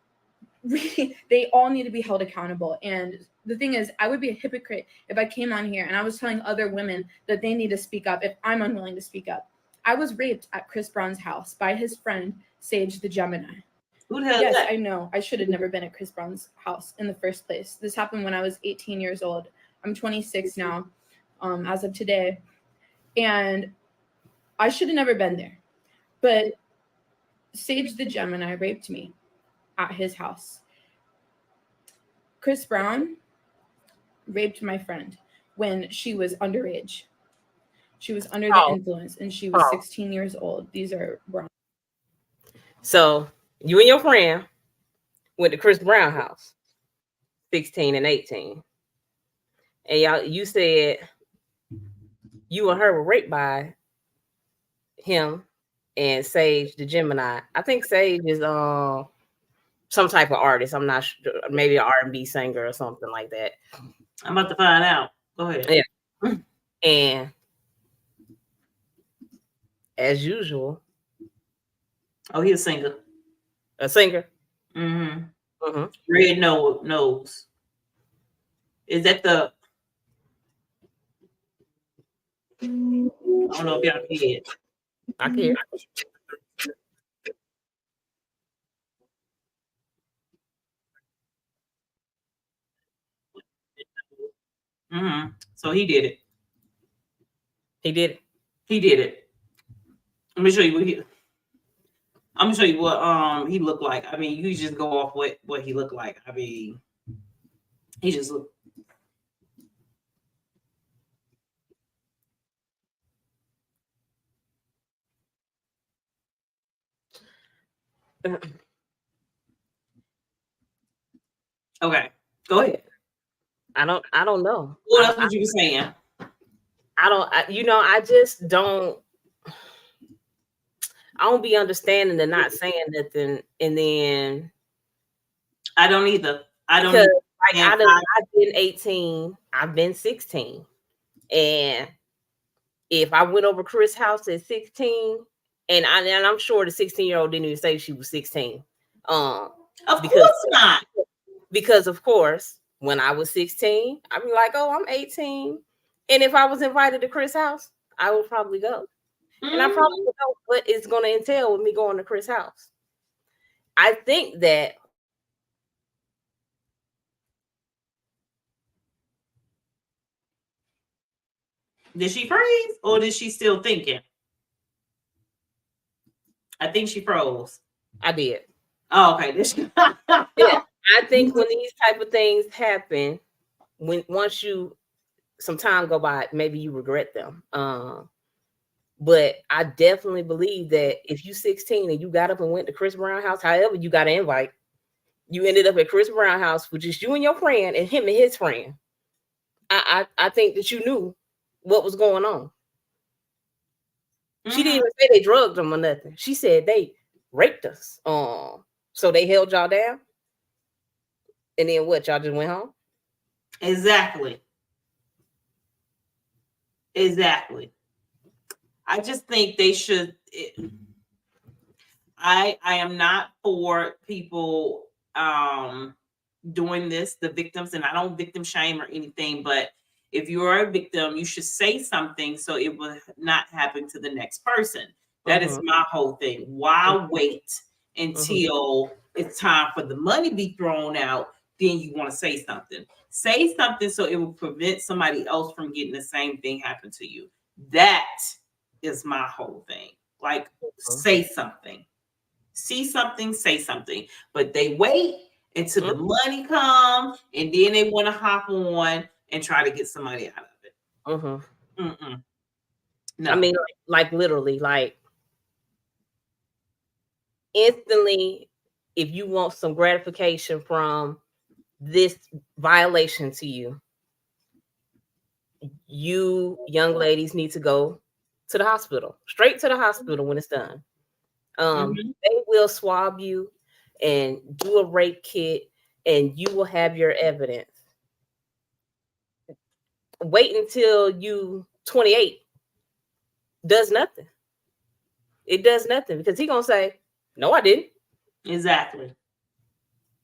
all need to be held accountable. And the thing is, I would be a hypocrite if I came on here and I was telling other women that they need to speak up if I'm unwilling to speak up. I was raped at Chris Brown's house by his friend, Sage the Gemini. Who the hell Yes, is that? I know. I should have never been at Chris Brown's house in the first place. This happened when I was 18 years old. I'm 26 now, as of today. And I should have never been there. But Sage the Gemini raped me at his house. Chris Brown raped my friend when she was underage. She was under the influence and she was 16 years old. These are wrong. So you and your friend went to Chris Brown house, 16 and 18. And you said you and her were raped by him and Sage the Gemini. I think Sage is some type of artist. I'm not sure, maybe an R&B singer or something like that. I'm about to find out. Go ahead. Yeah. And as usual. Oh, he's a singer. A singer? Mm-hmm. Mm-hmm. Red Nose. Is that the... I don't know if y'all can hear it. I can hear it. Mm-hmm. So he did it. He did it. He did it. Let me show you what he... I'm gonna show you what he looked like. I mean, you just go off what he looked like. I mean, he just looked. Okay, go ahead. I don't know. What else was you saying? I just don't. I don't be understanding the not saying nothing, and then I don't either. I don't. because Either. I've been 18, I've been 16, and if I went over Chris' house at 16, and I'm sure the 16-year-old didn't even say she was 16. Of course not. Because of course, when I was 16, I'd be like, "Oh, I'm 18," and if I was invited to Chris' house, I would probably go. And I probably would know what it's going to entail with me going to Chris' house. I think that Did she freeze or is she still thinking? I think she froze. I did. Oh, okay. Yeah, I think when these type of things happen, once some time go by, maybe you regret them. But I definitely believe that if you 16 and you got up and went to Chris Brown house, however you got an invite, you ended up at Chris Brown house, which is you and your friend and him and his friend. I think that you knew what was going on. She didn't even say they drugged them or nothing. She said they raped us. So they held y'all down. And then what? Y'all just went home? Exactly. I just think they should. I am not for people doing this, the victims, and I don't victim shame or anything, but if you are a victim, you should say something so it will not happen to the next person. That is my whole thing. Why wait until it's time for the money to be thrown out? Then you want to say something. Say something so it will prevent somebody else from getting the same thing happen to you. That is my whole thing. Like, say something. See something, say something. But they wait until the money comes, and then they want to hop on and try to get somebody out of it. No. I mean, like literally, like instantly, if you want some gratification from this violation to you, you young ladies need to go to the hospital, straight to the hospital when it's done. They will swab you and do a rape kit, and you will have your evidence. Wait until you 28 does nothing. It does nothing because he's gonna say, "No, I didn't." Exactly.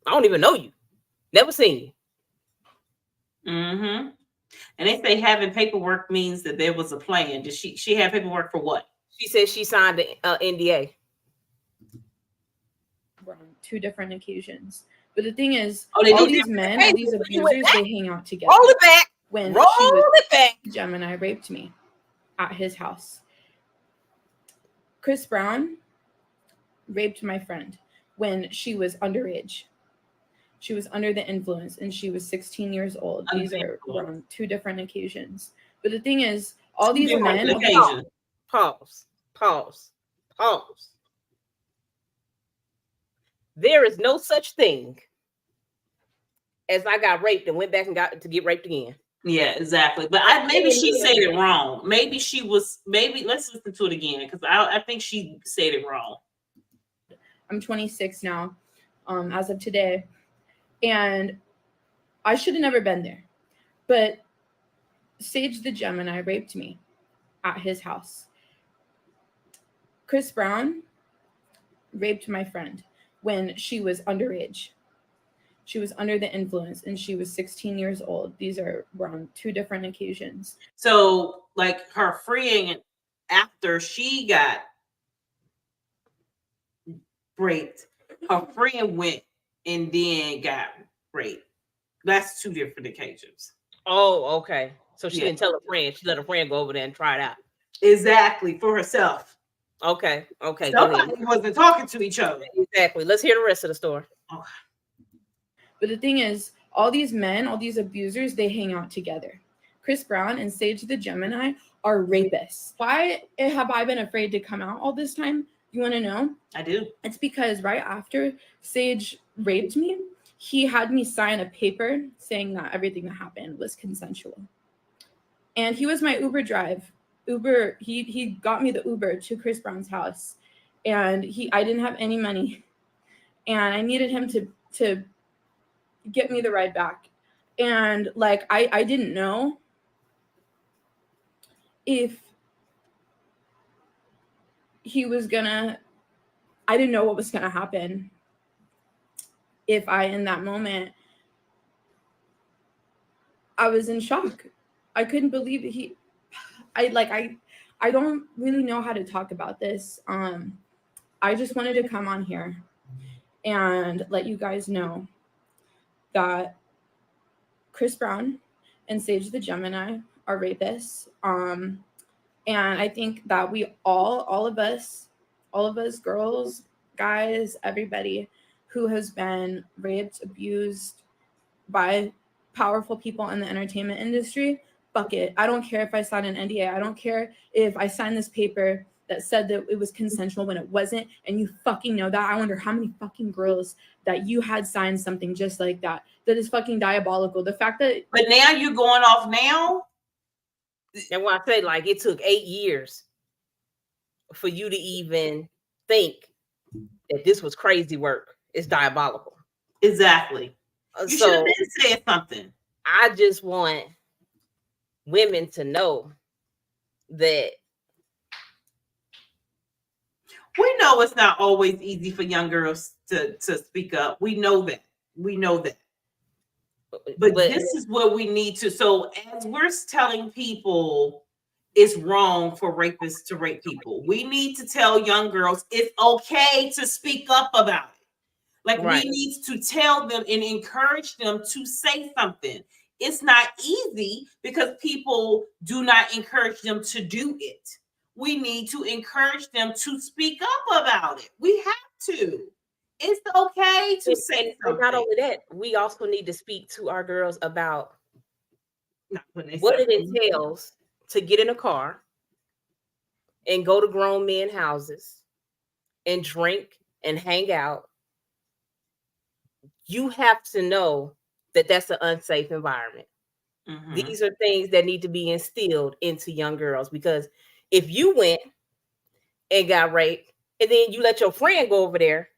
I don't even know you. Never seen you. And they say having paperwork means that there was a plan. Did she have paperwork for what? She said she signed the NDA. On 2 different occasions. But the thing is, all these men, all these abusers, they hang out together. Roll it back. When Gemini raped me at his house. Chris Brown raped my friend when she was underage. She was under the influence and she was 16 years old. These are on 2 different occasions. But the thing is, all these men... Pause. There is no such thing as I got raped and went back and got to get raped again. Yeah, exactly. But maybe she said it wrong. Maybe let's listen to it again because I think she said it wrong. I'm 26 now, as of today. And I should have never been there. But Sage the Gemini raped me at his house. Chris Brown raped my friend when she was underage. She was under the influence and she was 16 years old. These are on 2 different occasions. So, like her friend, after she got raped, her friend went and then got raped. That's 2 different occasions. Oh, okay. So she didn't tell her friend. She let her friend go over there and try it out. Exactly, for herself. Okay. Somebody wasn't talking to each other. Exactly. Let's hear the rest of the story. Okay. But the thing is, all these men, all these abusers, they hang out together. Chris Brown and Sage the Gemini are rapists. Why have I been afraid to come out all this time? You want to know? I do. It's because right after Sage raped me, he had me sign a paper saying that everything that happened was consensual. And he was my Uber drive. He got me the Uber to Chris Brown's house. and I didn't have any money, and I needed him to get me the ride back. And like I didn't know if I didn't know what was gonna happen if I, in that moment, I was in shock. I couldn't believe that I don't really know how to talk about this. I just wanted to come on here and let you guys know that Chris Brown and Sage the Gemini are rapists. And I think that we all of us, girls, guys, everybody who has been raped, abused by powerful people in the entertainment industry, fuck it. I don't care if I signed an NDA. I don't care if I signed this paper that said that it was consensual when it wasn't, and you fucking know that. I wonder how many fucking girls that you had signed something just like that. That is fucking diabolical. The fact that— But now you're going off now? And when I say, like, it took 8 years for you to even think that this was crazy work, it's diabolical. Exactly. You should have been saying something. I just want women to know that we know it's not always easy for young girls to speak up. We know that. But this is what we need to. So as we're telling people it's wrong for rapists to rape people, we need to tell young girls it's okay to speak up about it. Like, right. We need to tell them and encourage them to say something. It's not easy because people do not encourage them to do it. We need to encourage them to speak up about it. We have to. It's okay to say something. Not only that, we also need to speak to our girls about what it entails to get in a car and go to grown men's houses and drink and hang out. You have to know that that's an unsafe environment. Mm-hmm. These are things that need to be instilled into young girls, because if you went and got raped and then you let your friend go over there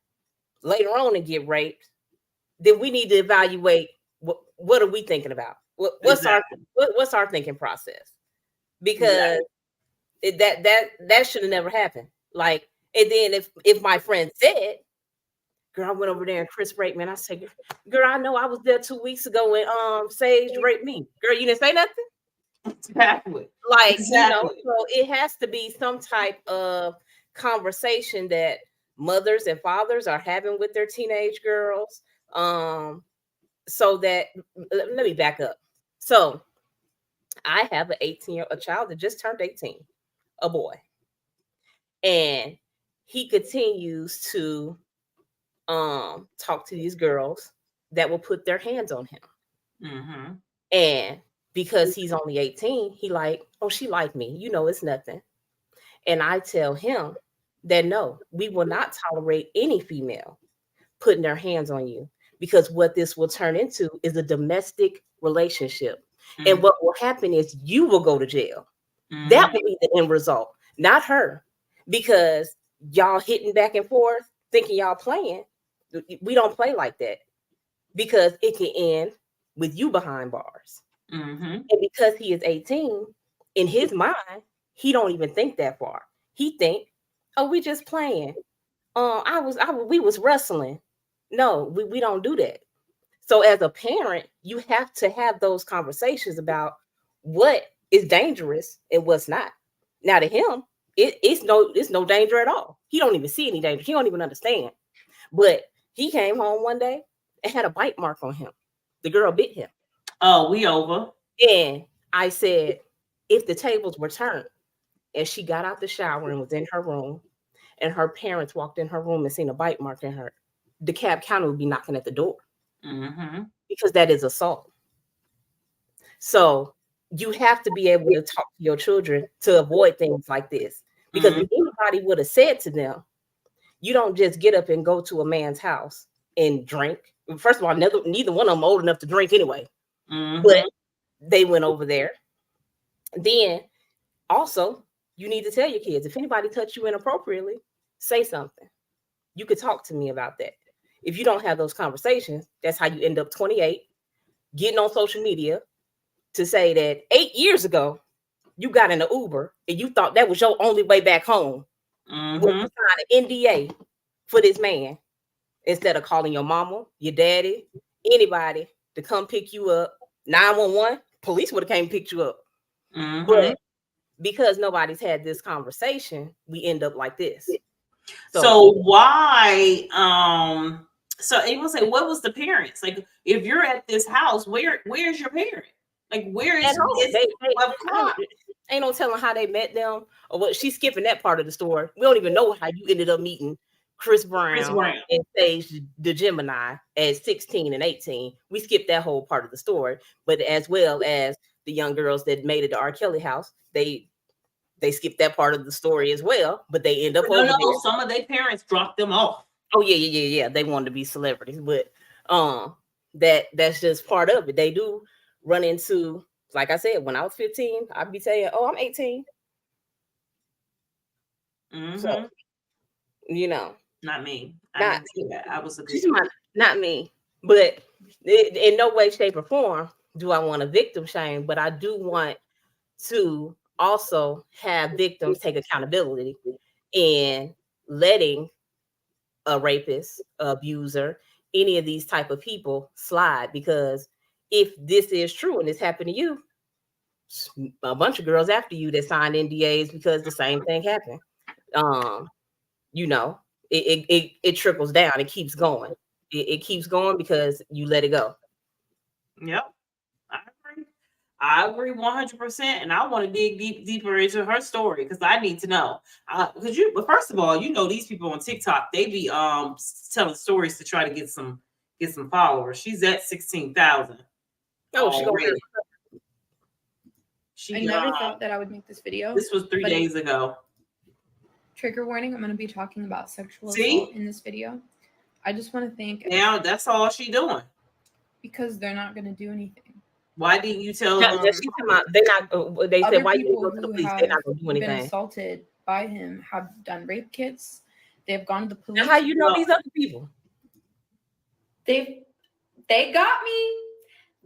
later on and get raped, then we need to evaluate what are we thinking about? What's our thinking process? Because that should have never happened. Like, and then if my friend said, girl, I went over there and Chris raped me, and I said, girl, I know I was there 2 weeks ago when Sage raped me. Girl, you didn't say nothing? Exactly. Like, exactly. You know, so it has to be some type of conversation that mothers and fathers are having with their teenage girls. So that, let me back up. So I have a child that just turned 18, a boy. And he continues to talk to these girls that will put their hands on him. Mm-hmm. And because he's only 18, he like, oh, she like me. You know, it's nothing. And I tell him that no, we will not tolerate any female putting their hands on you, because what this will turn into is a domestic relationship. Mm-hmm. And what will happen is you will go to jail. Mm-hmm. That will be the end result, not her, because y'all hitting back and forth thinking y'all playing. We don't play like that, because it can end with you behind bars. Mm-hmm. And because he is 18, in his mind, he don't even think that far. He think, oh, we just playing. We was wrestling. No, we don't do that. So as a parent, you have to have those conversations about what is dangerous and what's not. Now to him, it's no danger at all. He don't even see any danger. He don't even understand. But he came home one day and had a bite mark on him. The girl bit him. Oh, we over. And I said, if the tables were turned and she got out the shower and was in her room and her parents walked in her room and seen a bite mark in her, DeKalb County would be knocking at the door. Mm-hmm. Because that is assault. So you have to be able to talk to your children to avoid things like this. Because if anybody would have said to them, you don't just get up and go to a man's house and drink. First of all, neither one of them old enough to drink anyway. Mm-hmm. But they went over there. Then also, you need to tell your kids, if anybody touched you inappropriately, say something. You could talk to me about that. If you don't have those conversations, that's how you end up 28, getting on social media to say that 8 years ago, you got in an Uber and you thought that was your only way back home. When you signed an NDA for this man, instead of calling your mama, your daddy, anybody to come pick you up. 911, police would have came and picked you up. But because nobody's had this conversation, we end up like this. So why so anyone say, what was the parents? Like, if you're at this house, where's your parent? Like, where is this? Ain't no telling how they met them or what. She's skipping that part of the story. We don't even know how you ended up meeting Chris Brown and Sage the Gemini at 16 and 18. We skipped that whole part of the story, but as well as the young girls that made it to R. Kelly house, they skipped that part of the story as well, but they end up over there. Some of their parents dropped them off. Oh yeah. They wanted to be celebrities, but that's just part of it. They do run into, like I said, when I was 15, I'd be saying, "Oh, I'm 18." So, not me. I was a not me. But in no way, shape, or form do I want to victim shame. But I do want to also have victims take accountability and letting a rapist, abuser, any of these type of people slide. Because if this is true and this happened to you, a bunch of girls after you that signed NDAs because the same thing happened. It trickles down. It keeps going. It keeps going because you let it go. Yep, I agree 100%, and I want to dig deeper into her story because I need to know. But first of all, these people on TikTok, they be telling stories to try to get some followers. She's at 16,000. Oh, I never thought that I would make this video. This was 3 days ago. Trigger warning, I'm going to be talking about sexual assault in this video. I just want to thank... Now, that's all she doing. Because they're not going to do anything. Why didn't you tell them? They said, why you go to the police? They're not going to do anything. Been assaulted by him have done rape kits. They've gone to the police. Now, how you know these other people? They got me.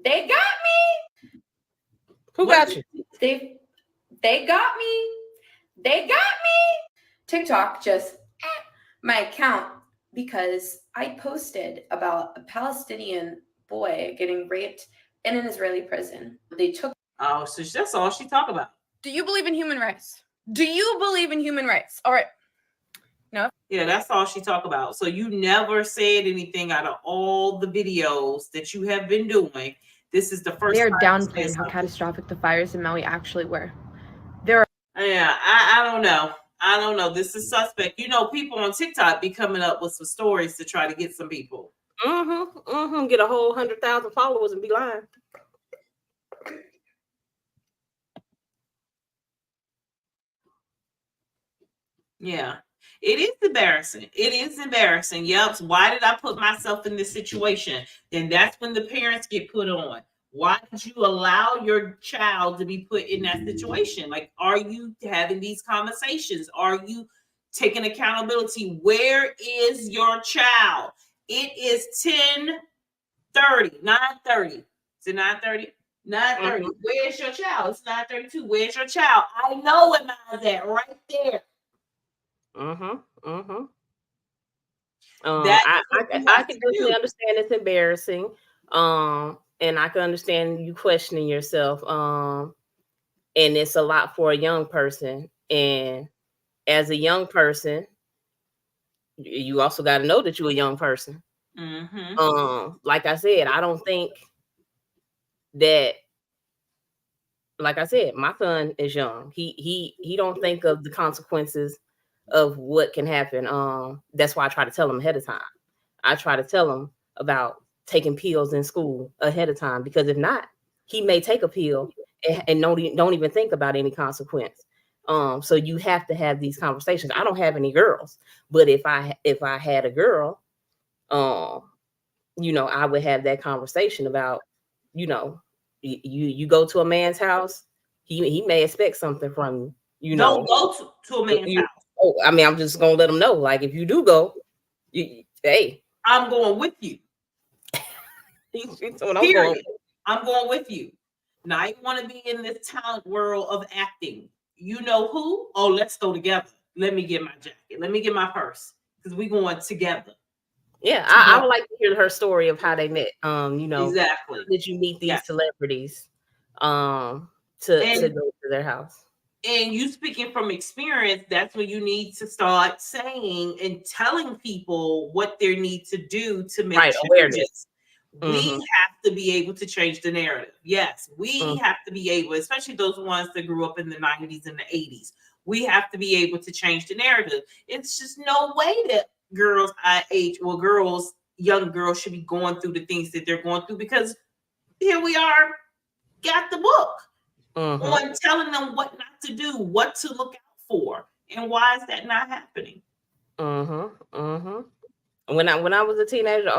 They got me. Who got you? They got me. They got me. TikTok just my account because I posted about a Palestinian boy getting raped in an Israeli prison. They took. Oh, so that's all she talk about. Do you believe in human rights? Do you believe in human rights? All right. No. Yeah, that's all she talk about. So you never said anything out of all the videos that you have been doing. This is the first. They are downplaying how catastrophic the fires in Maui actually were. Yeah, I don't know. I don't know. This is suspect. People on TikTok be coming up with some stories to try to get some people. Get a whole 100,000 followers and be lying. Yeah, it is embarrassing. It is embarrassing. Yep. Why did I put myself in this situation? Then that's when the parents get put on. Why did you allow your child to be put in that situation? Like, are you having these conversations? Are you taking accountability? Where is your child? It is 10:30, 9:30. Is it 9:30? 9:30. Where's your child? It's 9:32. Where's your child? I know where mine's at, right there. I can definitely understand it's embarrassing. And I can understand you questioning yourself. And it's a lot for a young person. And as a young person, you also got to know that you're a young person. Like I said, I don't think that, like I said, my son is young. He don't think of the consequences of what can happen. That's why I try to tell him ahead of time. I try to tell him about taking pills in school ahead of time, because if not, he may take a pill and don't even think about any consequence. So you have to have these conversations. I don't have any girls, but if I had a girl, I would have that conversation about, you go to a man's house, he may expect something from you. Don't go to a man's house. Oh, I mean, I'm just gonna let them know. Like, if you do go, hey, I'm going with you. That's what I'm Period. going. I'm going with you. Now you want to be in this talent world of acting. You know who? Oh, let's go together. Let me get my jacket. Let me get my purse because we're going together. Yeah, I would like to hear her story of how they met. You know, exactly. How did you meet these Yes. celebrities? To go to their house. And you speaking from experience, that's when you need to start saying and telling people what they need to do to make Right, awareness. We have to be able to change the narrative. Yes, we have to be able, especially those ones that grew up in the 90s and the 80s. We have to be able to change the narrative. It's just no way that girls our age or girls, young girls, should be going through the things that they're going through because here we are, got the book on telling them what not to do, what to look out for, and why is that not happening? When I was a teenager,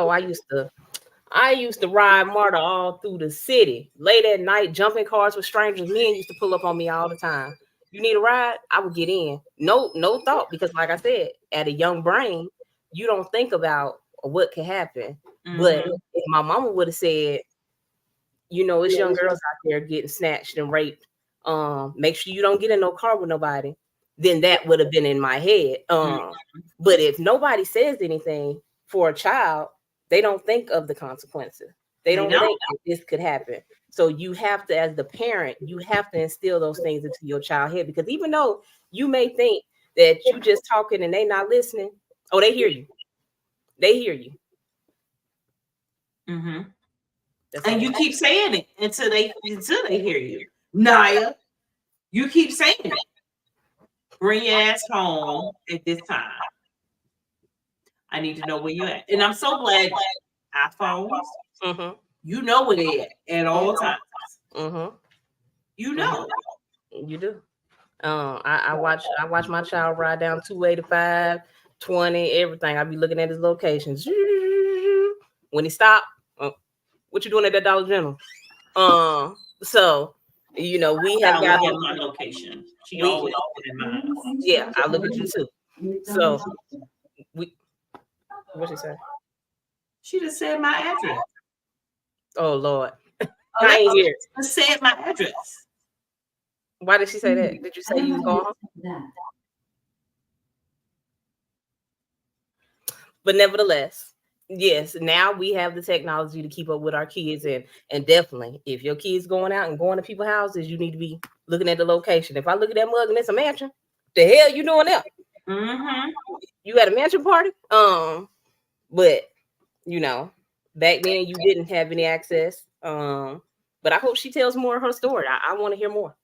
I used to ride MARTA all through the city, late at night, jumping cars with strangers. Men used to pull up on me all the time. You need a ride? I would get in. No thought, because like I said, at a young brain, you don't think about what could happen. But if my mama would have said, you know, it's young girls out there getting snatched and raped. Make sure you don't get in no car with nobody. Then that would have been in my head. But if nobody says anything for a child, they don't think of the consequences. They don't think that this could happen. So you have to, as the parent, you have to instill those things into your child's head, because even though you may think that you just talking and they not listening, oh, they hear you. They hear you. And you keep saying it until they hear you. Naya, you keep saying it. Bring your ass home at this time. I need to know where you're at. And I'm so glad iPhones, you know where they at all times. You know. You do. I watch my child ride down 285, 20, everything. I be looking at his locations. When he stopped, what you doing at that Dollar General? So, you know, we have got my location. She always in mind. Yeah, I look at you too. So what she say? She just said my address. Oh Lord. I ain't here. Said my address. Why did she say that? Did you say you was going home? But nevertheless, yes, now we have the technology to keep up with our kids, and definitely, if your kids going out and going to people's houses, you need to be looking at the location. If I look at that mug and it's a mansion, the hell you doing there? You at a mansion party? But you know, back then you didn't have any access. But I hope she tells more of her story. I want to hear more.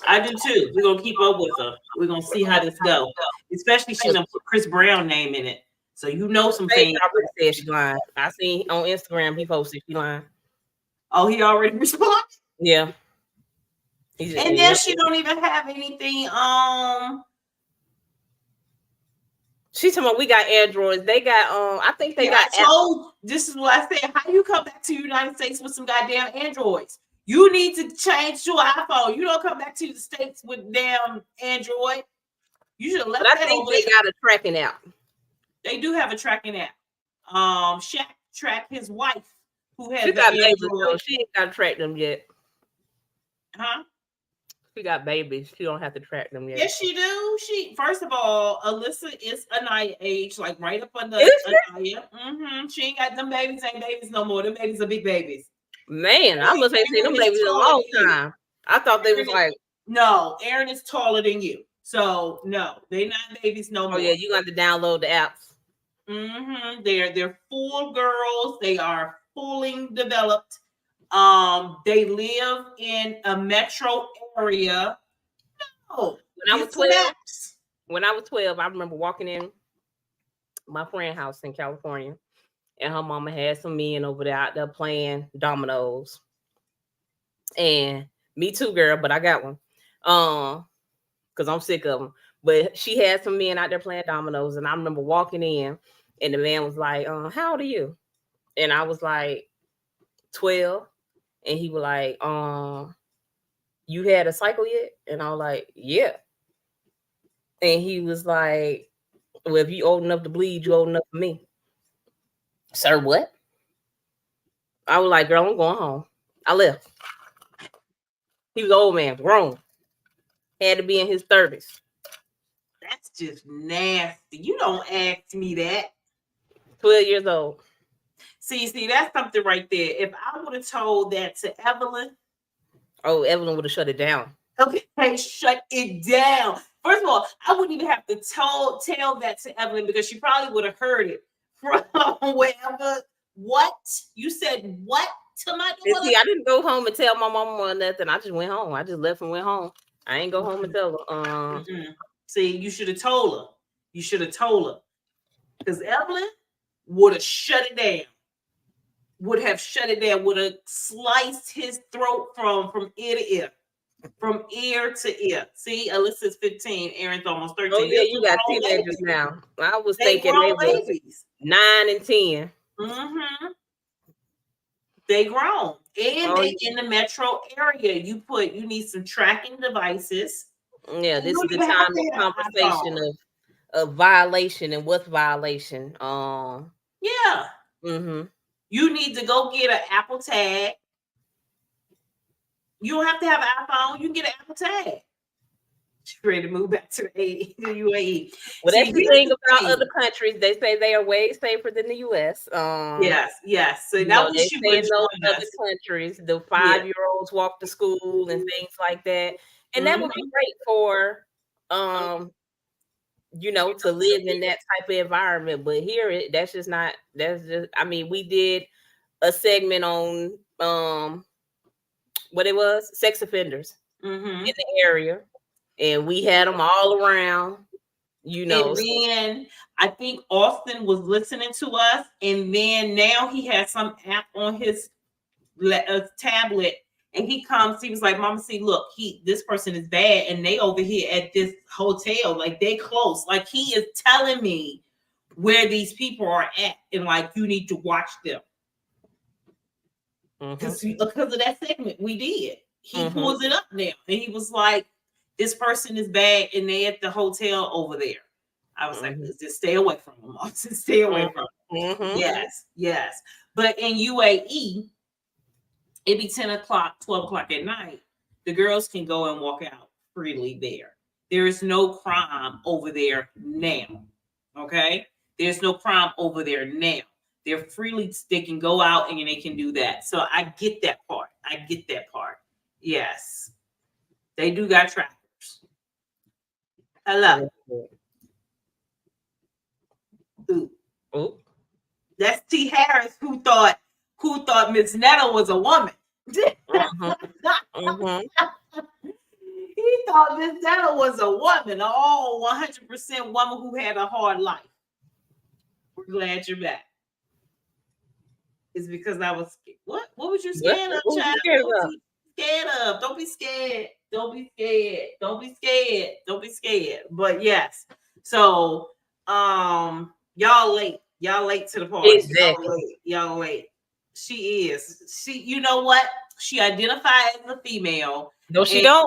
I do too. We're gonna keep up with her. We're gonna see how this goes. Especially she done put Chris Brown name in it. So you know some things. I said she lying. I seen on Instagram he posted she lying. Oh, he already responded? Yeah. And then she don't even have anything. She's talking about we got Androids. They got I think they got this is what I said. How you come back to the United States with some goddamn Androids? You need to change your iPhone. You don't come back to the States with damn Android. You should have left that. I think they got a tracking app. They do have a tracking app. Shaq tracked his wife who has she got babies, Android. she ain't got to track them yet. Huh? She got babies. She don't have to track them yet. Yes, she do. She first of all, Alyssa is Anaya age, like right up under Anaya. She ain't got them babies. Ain't babies no more. Them babies are big babies. Man, I must have seen them babies a long time. I thought they was like no. Aaron is taller than you, so no, they not babies no more. Oh yeah, you got to download the apps. They're full girls. They are fully developed. They live in a metro area. No, when I was 12, I remember walking in my friend's house in California, and her mama had some men over there out there playing dominoes. And me too, girl, but I got one. Because I'm sick of them. But she had some men out there playing dominoes, and I remember walking in, and the man was like, how old are you? And I was like, 12. And he was like, you had a cycle yet? And I was like, yeah. And he was like, well, if you old enough to bleed, you old enough for me. Sir, what? I was like, girl, I'm going home. I left. He was an old man, grown. Had to be in his 30s. That's just nasty. You don't ask me that. 12 years old. See, that's something right there. If I would have told that to Evelyn. Oh, Evelyn would have shut it down. Okay, shut it down. First of all, I wouldn't even have to tell that to Evelyn because she probably would have heard it from wherever. What? You said what to my daughter? See, I didn't go home and tell my mama or nothing. I just went home. I just left and went home. I ain't go home and tell her. See, you should have told her. You should have told her. Because Evelyn would have shut it down. Would have shut it down. Would have sliced his throat from ear to ear. From ear to ear. See, Alyssa's 15. Aaron's almost 13. Oh, yeah, you got teenagers now. I was thinking they were babies. 9 and 10. Mm-hmm. They grown. And they in the metro area. You need some tracking devices. Yeah, this is the time of conversation of violation and what's violation. Yeah. Mm-hmm. You need to go get an Apple tag. You don't have to have an iPhone. You can get an Apple tag. She's ready to move back to the UAE. Well, that's the thing about other countries. They say they are way safer than the U.S. Yes. So that they say in those other countries, the 5-year-olds walk to school and things like that, and that would be great for, to live in that type of environment. But here, that's just not. That's just. I mean, we did a segment on what it was, sex offenders in the area. And we had them all around, And then I think Austin was listening to us. And then now he has some app on his tablet. And he was like, Mama, see, look, this person is bad. And they over here at this hotel, like they close. Like he is telling me where these people are at. And like, you need to watch them. Because of that segment we did. He pulls it up now. And he was like, this person is bad and they at the hotel over there. I was like, just stay away from them. Just stay away from them. Yes. But in UAE, it'd be 10 o'clock, 12 o'clock at night. The girls can go and walk out freely there. There is no crime over there now. Okay? There's no crime over there now. They're freely, they can go out and they can do that. So I get that part. Yes. They do got trackers. Hello. Ooh. That's T. Harris who thought Miss Netta was a woman. He thought Miss Netta was a woman, 100% woman who had a hard life. We're glad you're back. It's because I was what was you scared of, child? Scared of. Don't be scared. Don't be scared. But yes. So y'all late to the party. Exactly. Y'all late. She is. You know what? She identified as a female. No, she don't.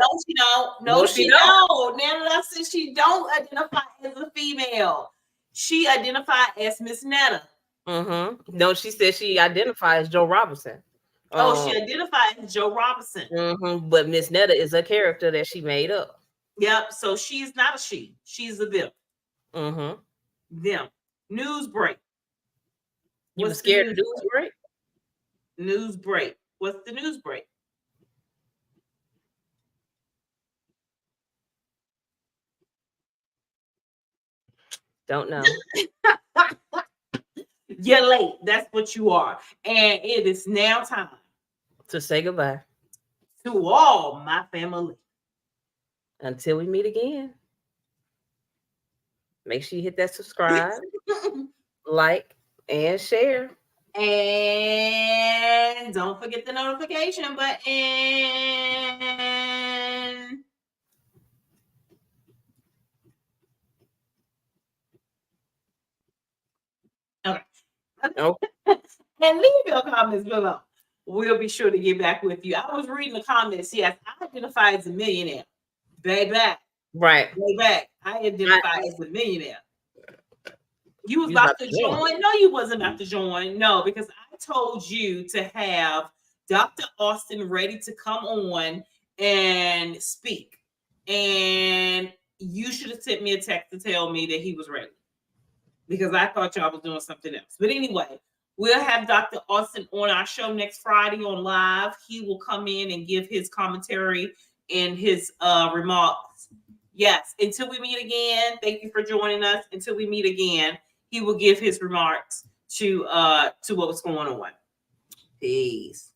No, she don't. Now that I said she don't identify as a female. She identified as Miss Netta. No, she said she identifies as Joe Robinson. She identified as Joe Robinson. But Miss Netta is a character that she made up. Yep. So she's not a she. She's a them. Them. News break. You were scared of news break? News break. What's the news break? Don't know. You're late. That's what you are. And it is now time to say goodbye to all my family. Until we meet again. Make sure you hit that subscribe, like, and share. And don't forget the notification button. Okay. And leave your comments below. We'll be sure to get back with you. I was reading the comments. Yes, I identify as a millionaire. Baby, Right. Way back, I identified as a millionaire. You was You about to join? No, you wasn't about to join. No, because I told you to have Dr. Austin ready to come on and speak. And you should have sent me a text to tell me that he was ready. Because I thought y'all was doing something else. But anyway, we'll have Dr. Austin on our show next Friday on live. He will come in and give his commentary and his remarks. Yes, until we meet again, thank you for joining us. Until we meet again, he will give his remarks to what's going on. Peace.